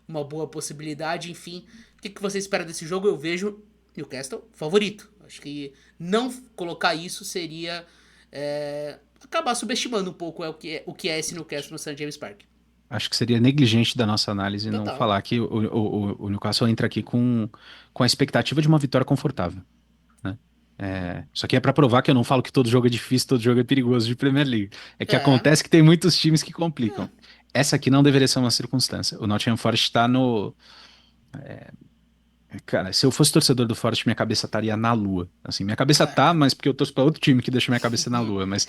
uma boa possibilidade. Enfim, o que você espera desse jogo? Eu vejo Newcastle favorito. Acho que não colocar isso seria acabar subestimando um pouco o que é esse Newcastle no St. James Park. Acho que seria negligente da nossa análise não Total. falar que o Newcastle entra aqui com a expectativa de uma vitória confortável, né? Isso aqui é para provar que eu não falo que todo jogo é difícil, todo jogo é perigoso de Premier League. É que É. acontece que tem muitos times que complicam. é. Essa aqui não deveria ser uma circunstância. O Nottingham Forest está no. Cara, se eu fosse torcedor do Forest, minha cabeça estaria na lua. Assim, minha cabeça tá, mas porque eu torço para outro time que deixa minha cabeça na lua. Mas,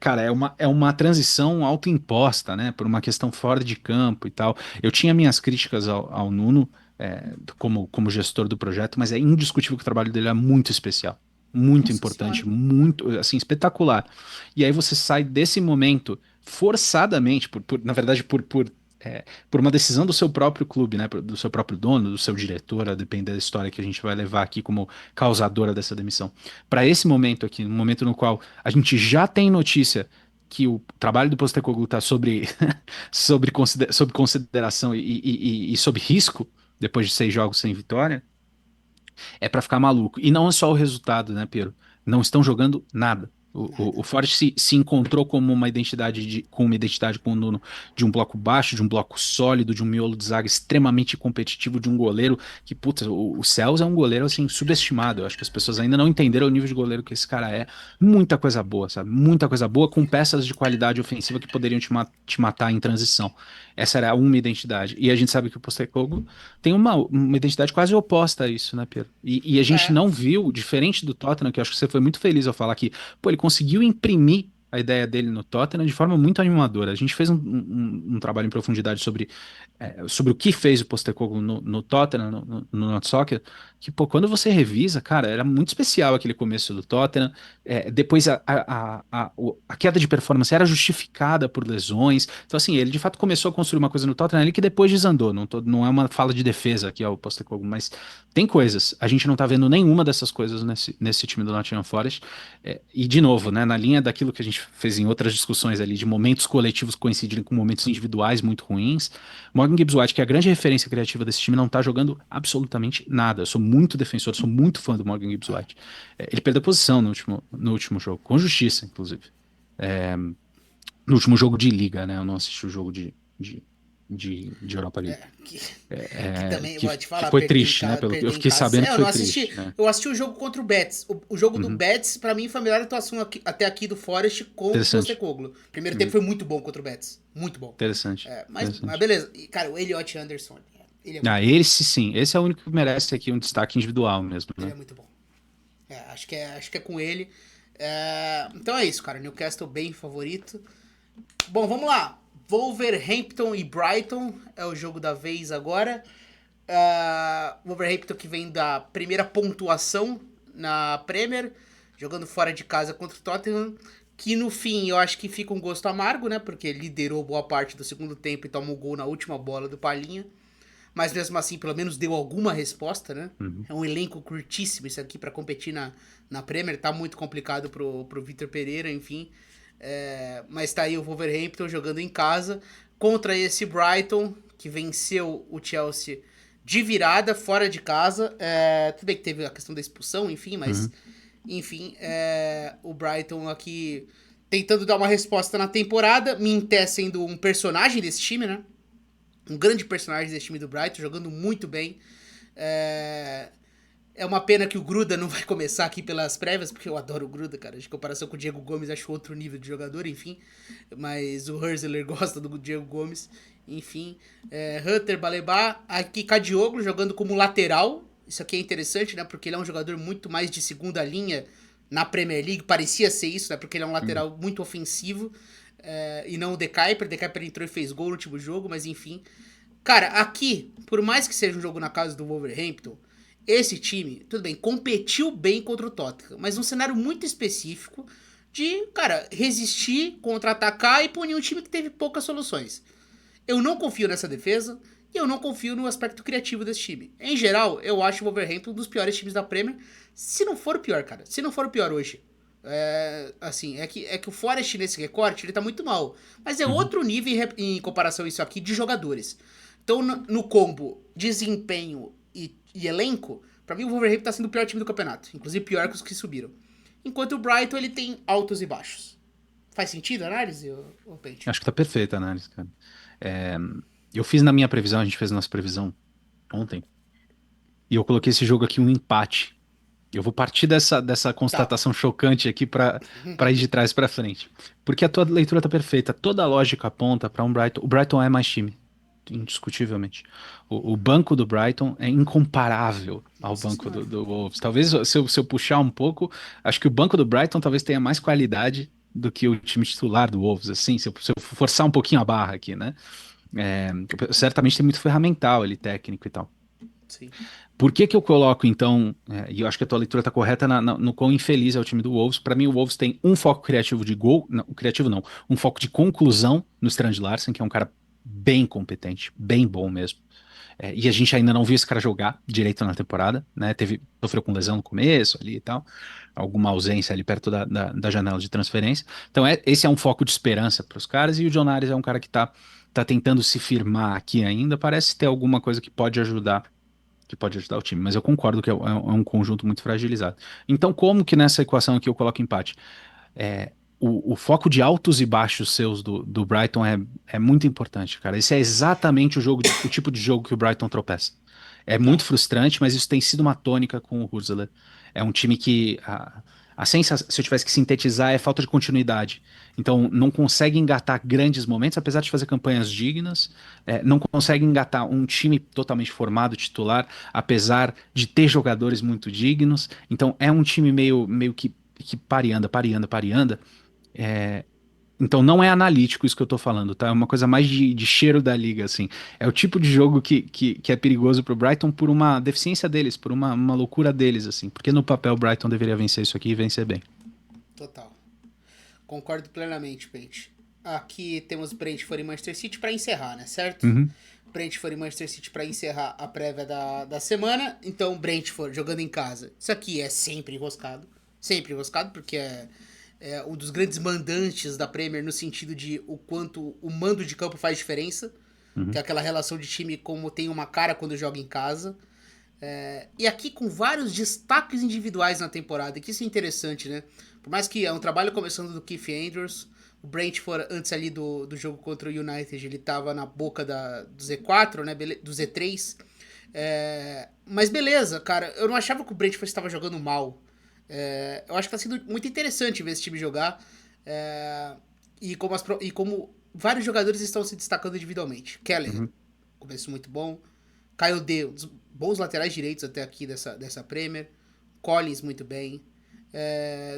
cara, é uma transição autoimposta, né? Por uma questão fora de campo e tal. Eu tinha minhas críticas ao Nuno, como gestor do projeto, mas é indiscutível que o trabalho dele é muito especial. Muito Nossa importante, senhora. muito, assim, espetacular. E aí você sai desse momento forçadamente, na verdade, por uma decisão do seu próprio clube, né, do seu próprio dono, do seu diretor, a depender da história que a gente vai levar aqui como causadora dessa demissão. Para esse momento aqui, no momento no qual a gente já tem notícia que o trabalho do Postecoglou está sob consideração e sob risco, depois de 6 jogos sem vitória, é para ficar maluco. E não é só o resultado, né, Pedro? Não estão jogando nada. O Nada. Forest se encontrou como uma identidade com uma identidade com o Nuno de um bloco baixo, de um bloco sólido, de um miolo de zaga extremamente competitivo, de um goleiro que, putz, o Cels é um goleiro assim subestimado. Eu acho que as pessoas ainda não entenderam o nível de goleiro que esse cara é. Muita coisa boa, sabe? Muita coisa boa com peças de qualidade ofensiva que poderiam te matar em transição. Essa era uma identidade. E a gente sabe que o Postecoglou tem uma identidade quase oposta a isso, né, Pedro? E a gente É. não viu, diferente do Tottenham, que eu acho que você foi muito feliz ao falar que, pô, ele conseguiu imprimir a ideia dele no Tottenham de forma muito animadora. A gente fez um trabalho em profundidade sobre o que fez o Postecoglou no Tottenham, no Not Soccer, que, pô, quando você revisa, cara, era muito especial aquele começo do Tottenham. Depois a queda de performance era justificada por lesões. Então, assim, ele de fato começou a construir uma coisa no Tottenham ali que depois desandou. Não é uma fala de defesa aqui ao Postecoglou, mas tem coisas. A gente não tá vendo nenhuma dessas coisas nesse time do Nottingham Forest. E, de novo, né, na linha daquilo que a gente fez em outras discussões ali, de momentos coletivos coincidirem com momentos individuais muito ruins, Morgan Gibbs White, que é a grande referência criativa desse time, não tá jogando absolutamente nada. Eu sou muito defensor, sou muito fã do Morgan Gibbs White. Ele perdeu posição no último jogo, com justiça, inclusive. É, no último jogo de liga, né? Eu não assisti o jogo de Europa League. Que também, Que, vou te que falar, foi triste, né? Eu perder em fiquei casa. sabendo que Eu foi não assisti. triste, né? Eu assisti o jogo contra o Betis. O jogo do Uhum. Betis, pra mim, foi a melhor atuação até aqui do Forest com o Interessante. Postecoglou. Primeiro tempo Uhum. foi muito bom contra o Betis. Muito bom. Interessante. Mas Interessante. beleza. E, cara, o Elliot Anderson, ele é muito Ah, bom. esse sim. Esse é o único que merece aqui um destaque individual mesmo, Ele né? é muito bom. Acho que é com ele. Então é isso, cara. Newcastle bem favorito. Bom, vamos lá. Wolverhampton e Brighton é o jogo da vez agora. Wolverhampton que vem da primeira pontuação na Premier, jogando fora de casa contra o Tottenham, que no fim eu acho que fica um gosto amargo, né? Porque liderou boa parte do segundo tempo e tomou gol na última bola do Palhinha. Mas mesmo assim, pelo menos deu alguma resposta, né? Uhum. É um elenco curtíssimo isso aqui para competir na Premier. Tá muito complicado pro Vitor Pereira, enfim. Mas tá aí o Wolverhampton jogando em casa contra esse Brighton, que venceu o Chelsea de virada, fora de casa. Tudo bem que teve a questão da expulsão, enfim, mas... Uhum. Enfim, o Brighton aqui tentando dar uma resposta na temporada. Minté sendo um personagem desse time, né? Um grande personagem desse time do Brighton, jogando muito bem. É uma pena que o Gruda não vai começar aqui pelas prévias, porque eu adoro o Gruda, cara. De comparação com o Diego Gomes, acho outro nível de jogador, enfim. Mas o Hurzeler gosta do Diego Gomes. Enfim, Hunter, Baleba, aqui Cadioglu jogando como lateral. Isso aqui é interessante, né? Porque ele é um jogador muito mais de segunda linha na Premier League. Parecia ser isso, né? Porque ele é um Uhum. lateral muito ofensivo. E não o De Kuyper. De Kuyper entrou e fez gol no último jogo, mas enfim. Cara, aqui, por mais que seja um jogo na casa do Wolverhampton, esse time, tudo bem, competiu bem contra o Tottenham, mas num cenário muito específico de, cara, resistir, contra-atacar e punir um time que teve poucas soluções. Eu não confio nessa defesa e eu não confio no aspecto criativo desse time. Em geral, eu acho o Wolverhampton um dos piores times da Premier, se não for o pior, cara. Se não for o pior hoje. Assim, é que o Forest nesse recorte, ele tá muito mal. Mas é Uhum. outro nível em comparação a isso aqui de jogadores. Então, no combo desempenho e elenco, pra mim o Wolverhampton tá sendo o pior time do campeonato. Inclusive pior que os que subiram. Enquanto o Brighton, ele tem altos e baixos. Faz sentido a análise, ô Pente? Acho que tá perfeita a análise, cara. É, eu fiz na minha previsão, a gente fez a nossa previsão ontem, e eu coloquei esse jogo aqui um empate. Eu vou partir dessa Tá. constatação chocante aqui para ir de trás para frente. Porque a tua leitura tá perfeita. Toda a lógica aponta para um Brighton. O Brighton é mais time, indiscutivelmente. O banco do Brighton é incomparável ao Nossa banco senhora. do Wolves. Talvez se eu puxar um pouco, acho que o banco do Brighton talvez tenha mais qualidade do que o time titular do Wolves, assim, se eu forçar um pouquinho a barra aqui, né? É, certamente tem muito ferramental ali, técnico e tal. Sim. Por que que eu coloco, então, e eu acho que a tua leitura está correta no quão infeliz é o time do Wolves. Para mim, o Wolves tem um foco criativo de gol, não, criativo não, um foco de conclusão no Strand Larsen, que é um cara bem competente, bem bom mesmo. E a gente ainda não viu esse cara jogar direito na temporada, né? Sofreu com lesão no começo ali e tal, alguma ausência ali perto da janela de transferência. Então, esse é um foco de esperança para os caras, e o John Ares é um cara que tá tentando se firmar aqui ainda, parece ter alguma coisa que pode ajudar o time, mas eu concordo que é um conjunto muito fragilizado. Então, como que nessa equação aqui eu coloco empate? O foco de altos e baixos seus do Brighton é muito importante, cara. Esse é exatamente o tipo de jogo que o Brighton tropeça. É muito Tá. frustrante, mas isso tem sido uma tônica com o Hursley. É um time que a sensação, se eu tivesse que sintetizar, é falta de continuidade. Então, não consegue engatar grandes momentos, apesar de fazer campanhas dignas. Não consegue engatar um time totalmente formado, titular, apesar de ter jogadores muito dignos. Então, é um time meio que pareanda, pareanda, pareanda. É, então não é analítico isso que eu tô falando, tá? É uma coisa mais de cheiro da liga, assim. É o tipo de jogo que é perigoso pro Brighton por uma deficiência deles, por uma loucura deles, assim. Porque no papel o Brighton deveria vencer isso aqui e vencer bem. Total. Concordo plenamente, Pente. Aqui temos Brentford e Manchester City pra encerrar, né? Certo? Uhum, Brentford e Manchester City pra encerrar a prévia da semana. Então, Brentford jogando em casa. Isso aqui é sempre enroscado. Sempre enroscado, porque é um dos grandes mandantes da Premier no sentido de o quanto o mando de campo faz diferença. Que uhum, é aquela relação de time como tem uma cara quando joga em casa. E aqui com vários destaques individuais na temporada, que isso é interessante, né? Por mais que é um trabalho começando do Keith Andrews, o Brentford, antes ali do jogo contra o United, ele tava na boca do Z4, né? Do Z3. Mas beleza, cara, eu não achava que o Brentford estava jogando mal. Eu acho que tá sendo muito interessante ver esse time jogar. É, e como vários jogadores estão se destacando individualmente. Keller, uhum. começo muito bom. Kyle D, um dos bons laterais direitos até aqui dessa Premier. Collins, muito bem.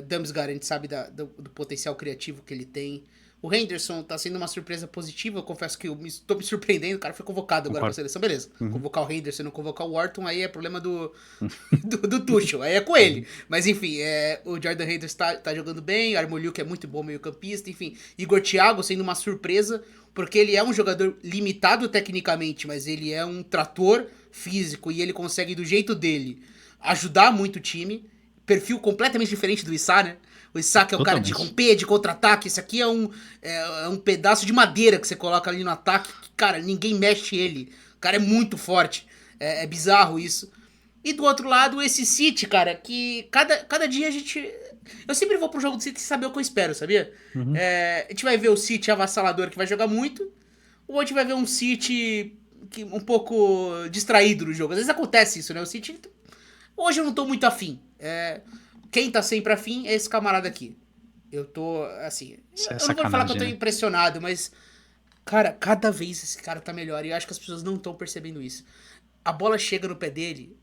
Damsgaard, a gente sabe do potencial criativo que ele tem. O Henderson tá sendo uma surpresa positiva. Eu confesso que eu tô me surpreendendo. O cara foi convocado agora pra Concordo. seleção. Beleza. Uhum, Convocar o Henderson e não convocar o Wharton, aí é problema do, uhum, do Tuchel. Aí é com ele. uhum. Mas enfim, o Jordan Henderson tá jogando bem. Armoliuk é muito bom meio campista. Enfim, Igor Thiago sendo uma surpresa. Porque ele é um jogador limitado tecnicamente, mas ele é um trator físico e ele consegue, do jeito dele, ajudar muito o time. Perfil completamente diferente do Issa, né? O Issa que é o cara de Totalmente. romper, de contra-ataque. Esse aqui é um pedaço de madeira que você coloca ali no ataque. Que, cara, ninguém mexe ele. O cara é muito forte. É bizarro isso. E do outro lado, esse City, cara, que cada dia a gente. Eu sempre vou pro jogo do City sem saber o que eu espero, sabia? Uhum. A gente vai ver o City avassalador que vai jogar muito, ou a gente vai ver um City um pouco distraído no jogo. Às vezes acontece isso, né? O City. Hoje eu não tô muito afim. Quem tá sempre afim é esse camarada aqui. Eu tô, assim. Isso é Eu não vou falar que eu sacanagem, tô né? impressionado, mas. Cara, cada vez esse cara tá melhor. E eu acho que as pessoas não estão percebendo isso. A bola chega no pé dele.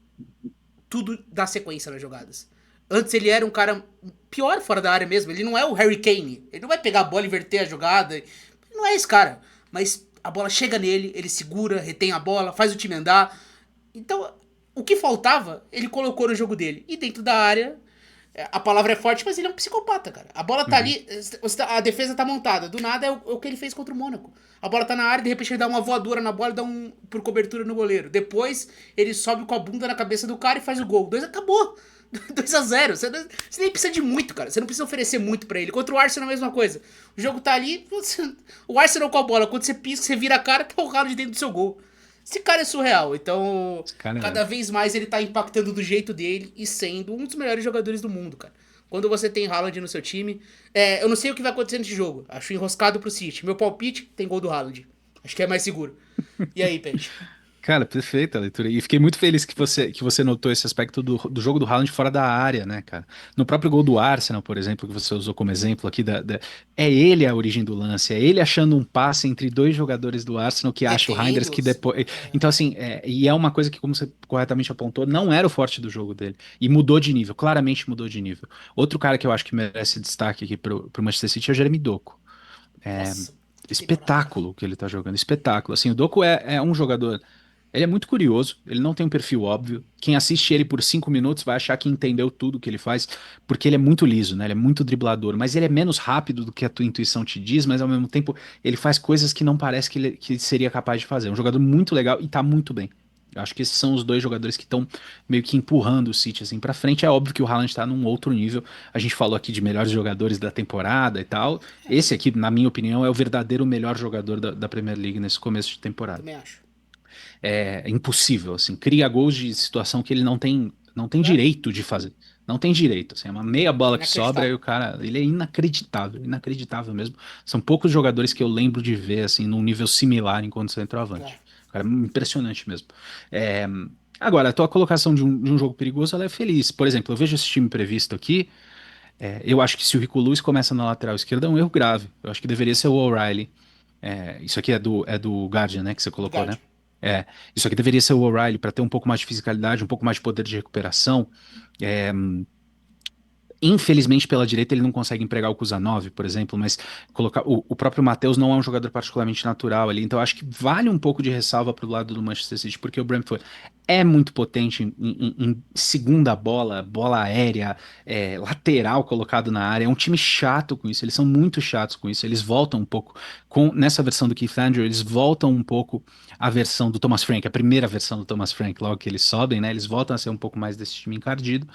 tudo dá sequência nas jogadas. Antes ele era um cara pior fora da área mesmo. Ele não é o Harry Kane. Ele não vai pegar a bola e inverter a jogada. Ele não é esse cara. Mas a bola chega nele, ele segura, retém a bola, faz o time andar. Então, o que faltava, ele colocou no jogo dele. E dentro da área, a palavra é forte, mas ele é um psicopata, cara. A bola tá ali, a defesa tá montada. Do nada é o que ele fez contra o Mônaco. A bola tá na área, de repente ele dá uma voadora na bola e dá por cobertura no goleiro. Depois, ele sobe com a bunda na cabeça do cara e faz o gol. 2 acabou. 2-0. Você nem precisa de muito, cara. Você não precisa oferecer muito pra ele. Contra o Arsenal é a mesma coisa. O jogo tá ali, o Arsenal com a bola, quando você pisca, você vira a cara, tá o Haaland dentro do seu gol. Esse cara é surreal. Então, cada vez mais ele tá impactando do jeito dele e sendo um dos melhores jogadores do mundo, cara. Quando você tem Haaland no seu time... eu não sei o que vai acontecer nesse jogo. Acho enroscado pro City. Meu palpite tem gol do Haaland. Acho que é mais seguro. E aí, Pet? Cara, perfeita a leitura. E fiquei muito feliz que você notou esse aspecto do jogo do Haaland fora da área, né, cara? No próprio gol do Arsenal, por exemplo, que você usou como exemplo aqui, é ele a origem do lance, é ele achando um passe entre 2 jogadores do Arsenal que acha o Reinders que depois. Então, assim, e é uma coisa que, como você corretamente apontou, não era o forte do jogo dele. E mudou de nível, claramente mudou de nível. Outro cara que eu acho que merece destaque aqui pro Manchester City é o Jeremy Doku. Nossa, que temporada. Espetáculo que ele tá jogando, espetáculo. Assim, o Doku é um jogador. Ele é muito curioso, ele não tem um perfil óbvio. Quem assiste ele por 5 minutos vai achar que entendeu tudo que ele faz, porque ele é muito liso, né? Ele é muito driblador, mas ele é menos rápido do que a tua intuição te diz, mas ao mesmo tempo ele faz coisas que não parece que seria capaz de fazer. É um jogador muito legal e tá muito bem. Eu acho que esses são os 2 jogadores que estão meio que empurrando o City assim para frente. É óbvio que o Haaland tá num outro nível. A gente falou aqui de melhores jogadores da temporada e tal. Esse aqui, na minha opinião, é o verdadeiro melhor jogador da Premier League nesse começo de temporada. Também acho. É impossível, assim, cria gols de situação que ele não tem É? direito de fazer. Não tem direito, assim, é uma meia bola que sobra e Inacreditável. o cara, ele é inacreditável, inacreditável mesmo. São poucos jogadores que eu lembro de ver, assim, num nível similar enquanto centroavante. É. O cara é impressionante mesmo. É, agora, a tua colocação de um jogo perigoso, ela é feliz. Por exemplo, eu vejo esse time previsto aqui, eu acho que se o Rico Lewis começa na lateral esquerda, é um erro grave. Eu acho que deveria ser o O'Reilly. Isso aqui é do Guardian, né, que você Do colocou, né? Guardian. É, isso aqui deveria ser o O'Reilly para ter um pouco mais de fisicalidade, um pouco mais de poder de recuperação. É, Infelizmente, pela direita, ele não consegue empregar o Kusanov, por exemplo, mas colocar o próprio Matheus não é um jogador particularmente natural ali, então eu acho que vale um pouco de ressalva para o lado do Manchester City, porque o Brentford é muito potente em segunda bola, bola aérea, lateral colocado na área, é um time chato com isso, eles são muito chatos com isso, eles voltam um pouco, nessa versão do Keith Andrew, eles voltam um pouco à versão do Thomas Frank, a primeira versão do Thomas Frank, logo que eles sobem, né, eles voltam a ser um pouco mais desse time encardido,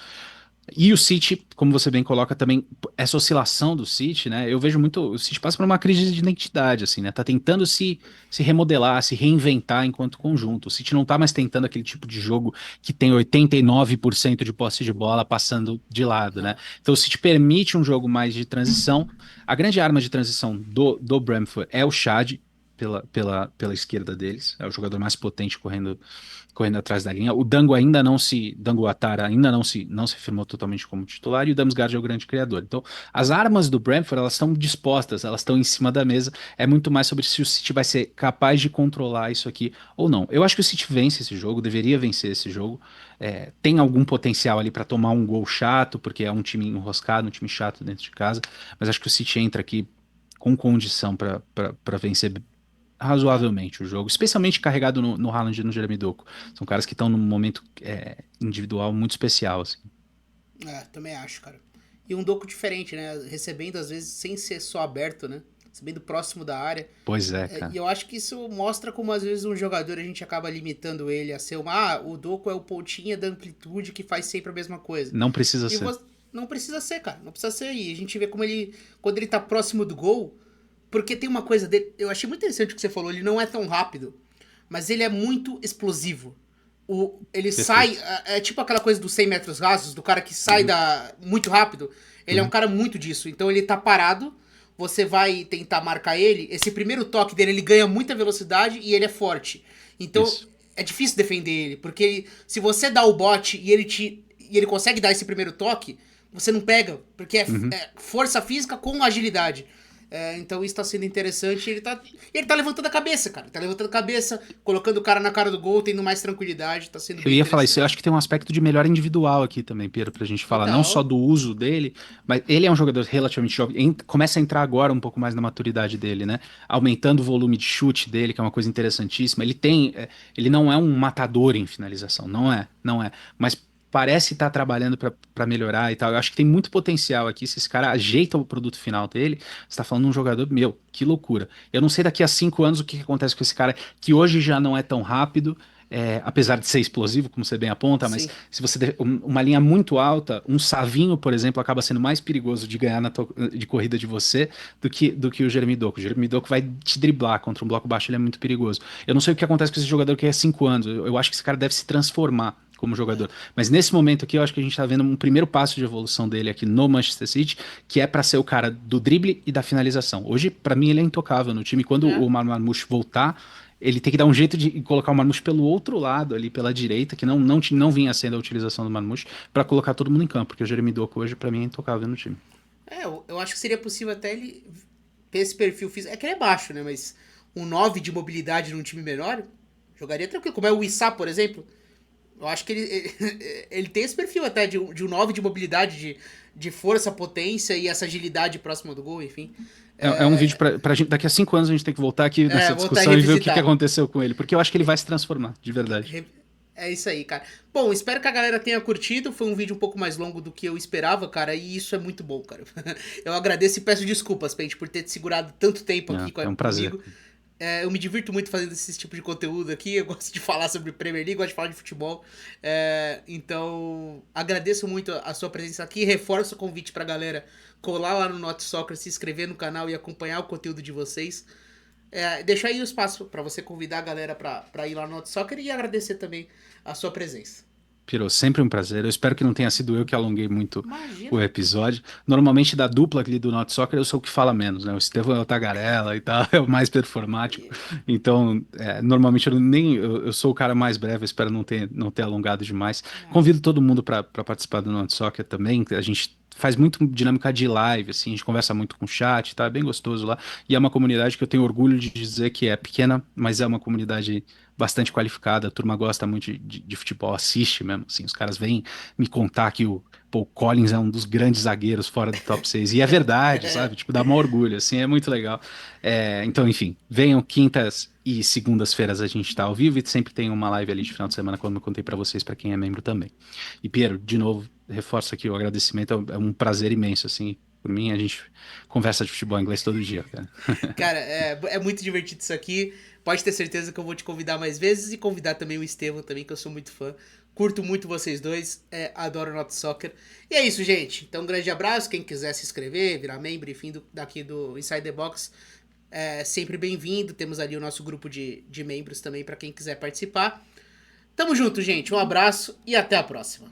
e o City, como você bem coloca também, essa oscilação do City, né? Eu vejo muito, o City passa por uma crise de identidade, assim, né? Tá tentando se remodelar, se reinventar enquanto conjunto. O City não tá mais tentando aquele tipo de jogo que tem 89% de posse de bola passando de lado, né? Não. Então o City permite um jogo mais de transição. A grande arma de transição do Brentford é o Chad, pela esquerda deles. É o jogador mais potente correndo atrás da linha. O Dango Atara ainda não se firmou totalmente como titular e o Damsgaard é o grande criador. Então, as armas do Brentford, elas estão dispostas, elas estão em cima da mesa. É muito mais sobre se o City vai ser capaz de controlar isso aqui ou não. Eu acho que o City vence esse jogo, deveria vencer esse jogo. Tem algum potencial ali para tomar um gol chato, porque é um time enroscado, um time chato dentro de casa, mas acho que o City entra aqui com condição para vencer É. razoavelmente o jogo, especialmente carregado no Haaland e no Jeremy Doku. São caras que estão num momento individual muito especial, assim. Também acho, cara. E um Doku diferente, né? Recebendo às vezes sem ser só aberto, né? Recebendo próximo da área. Pois é, E cara. eu acho que isso mostra como às vezes um jogador a gente acaba limitando ele a ser uma. O Doku é o pontinha da amplitude que faz sempre a mesma coisa. Não precisa E ser. você. Não precisa ser, cara. Não precisa ser. E a gente vê como ele. Quando ele tá próximo do gol. Porque tem uma coisa dele. Eu achei muito interessante o que você falou. Ele não é tão rápido. Mas ele é muito explosivo. Ele sai. Perfeito. É tipo aquela coisa dos 100 metros rasos. Do cara que sai Uhum, muito rápido. Ele é um uhum, cara muito disso. Então ele tá parado. Você vai tentar marcar ele. Esse primeiro toque dele, ele ganha muita velocidade e ele é forte. Então isso. é difícil defender ele. Porque se você dá o bote e ele consegue dar esse primeiro toque, você não pega. Porque Uhum, é força física com agilidade. Então isso tá sendo interessante. Ele tá levantando a cabeça, cara. Tá levantando a cabeça, colocando o cara na cara do gol, tendo mais tranquilidade. Tá sendo Eu bem ia falar isso, eu acho interessante. que tem um aspecto de melhora individual aqui também, Pedro, pra gente falar, não só Total. do uso dele, mas ele é um jogador relativamente jovem, começa a entrar agora um pouco mais na maturidade dele, né? Aumentando o volume de chute dele, que é uma coisa interessantíssima. Ele não é um matador em finalização, não é, mas parece estar trabalhando pra melhorar e tal. Eu acho que tem muito potencial aqui, se esse cara ajeita o produto final dele, você tá falando de um jogador, meu, que loucura. Eu não sei daqui a 5 anos o que que acontece com esse cara, que hoje já não é tão rápido, apesar de ser explosivo, como você bem aponta, mas Sim. se você der uma linha muito alta, um Savinho, por exemplo, acaba sendo mais perigoso de ganhar de corrida de você do que o Jeremy Doku. O Jeremy Doku vai te driblar contra um bloco baixo, ele é muito perigoso. Eu não sei o que acontece com esse jogador que é 5 anos, eu acho que esse cara deve se transformar como jogador. Mas nesse momento aqui, eu acho que a gente tá vendo um primeiro passo de evolução dele aqui no Manchester City, que é para ser o cara do drible e da finalização. Hoje, para mim, ele é intocável no time. Quando É. o Marmoush voltar, ele tem que dar um jeito de colocar o Marmoush pelo outro lado, ali pela direita, que não vinha sendo a utilização do Marmoush, para colocar todo mundo em campo, porque o Jeremy Doku hoje, para mim, é intocável no time. Eu acho que seria possível até ele ter esse perfil físico. É que ele é baixo, né? Mas um 9 de mobilidade num time menor, jogaria tranquilo. Como é o Issá, por exemplo. Eu acho que ele tem esse perfil até de um 9 de mobilidade, de força, potência e essa agilidade próxima do gol, enfim. É um vídeo pra gente. Daqui a 5 anos a gente tem que voltar aqui nessa Voltar a discussão e ver o que revisitar. aconteceu com ele, porque eu acho que ele vai se transformar, de verdade. É isso aí, cara. Bom, espero que a galera tenha curtido. Foi um vídeo um pouco mais longo do que eu esperava, cara. E isso é muito bom, cara. Eu agradeço e peço desculpas, Pente, por ter te segurado tanto tempo aqui É um prazer. comigo. Eu me divirto muito fazendo esse tipo de conteúdo aqui. Eu gosto de falar sobre Premier League, gosto de falar de futebol. Então, agradeço muito a sua presença aqui. Reforço o convite pra galera colar lá no Not Soccer, se inscrever no canal e acompanhar o conteúdo de vocês. Deixar aí o espaço para você convidar a galera para ir lá no Not Soccer e agradecer também a sua presença. Pirou, sempre um prazer. Eu espero que não tenha sido eu que alonguei muito o Imagina. episódio. Normalmente, da dupla ali do Not Soccer, eu sou o que fala menos, né? O Estevão é o tagarela e tal, é o mais performático. Então, normalmente eu sou o cara mais breve, eu espero não ter alongado demais. Convido todo mundo para participar do Not Soccer também. A gente faz muito dinâmica de live, assim, a gente conversa muito com o chat, tá? É bem gostoso lá. E é uma comunidade que eu tenho orgulho de dizer que é pequena, mas é uma comunidade bastante qualificada, a turma gosta muito de futebol, assiste mesmo, assim, os caras vêm me contar que o Paul Collins é um dos grandes zagueiros fora do top 6 e é verdade, sabe? Tipo, dá maior orgulho, assim, é muito legal. Então, enfim, venham quintas e segundas-feiras a gente tá ao vivo e sempre tem uma live ali de final de semana, como eu contei pra vocês, pra quem é membro também. E, Piero, de novo, reforço aqui o agradecimento, é um prazer imenso, assim, por mim, a gente conversa de futebol inglês todo dia, cara. Cara, é muito divertido isso aqui. Pode ter certeza que eu vou te convidar mais vezes e convidar também o Estevam também, que eu sou muito fã. Curto muito vocês dois, adoro o Not Soccer. E é isso, gente. Então, um grande abraço. Quem quiser se inscrever, virar membro, enfim, daqui do Inside the Box, é sempre bem-vindo. Temos ali o nosso grupo de membros também para quem quiser participar. Tamo junto, gente. Um abraço e até a próxima.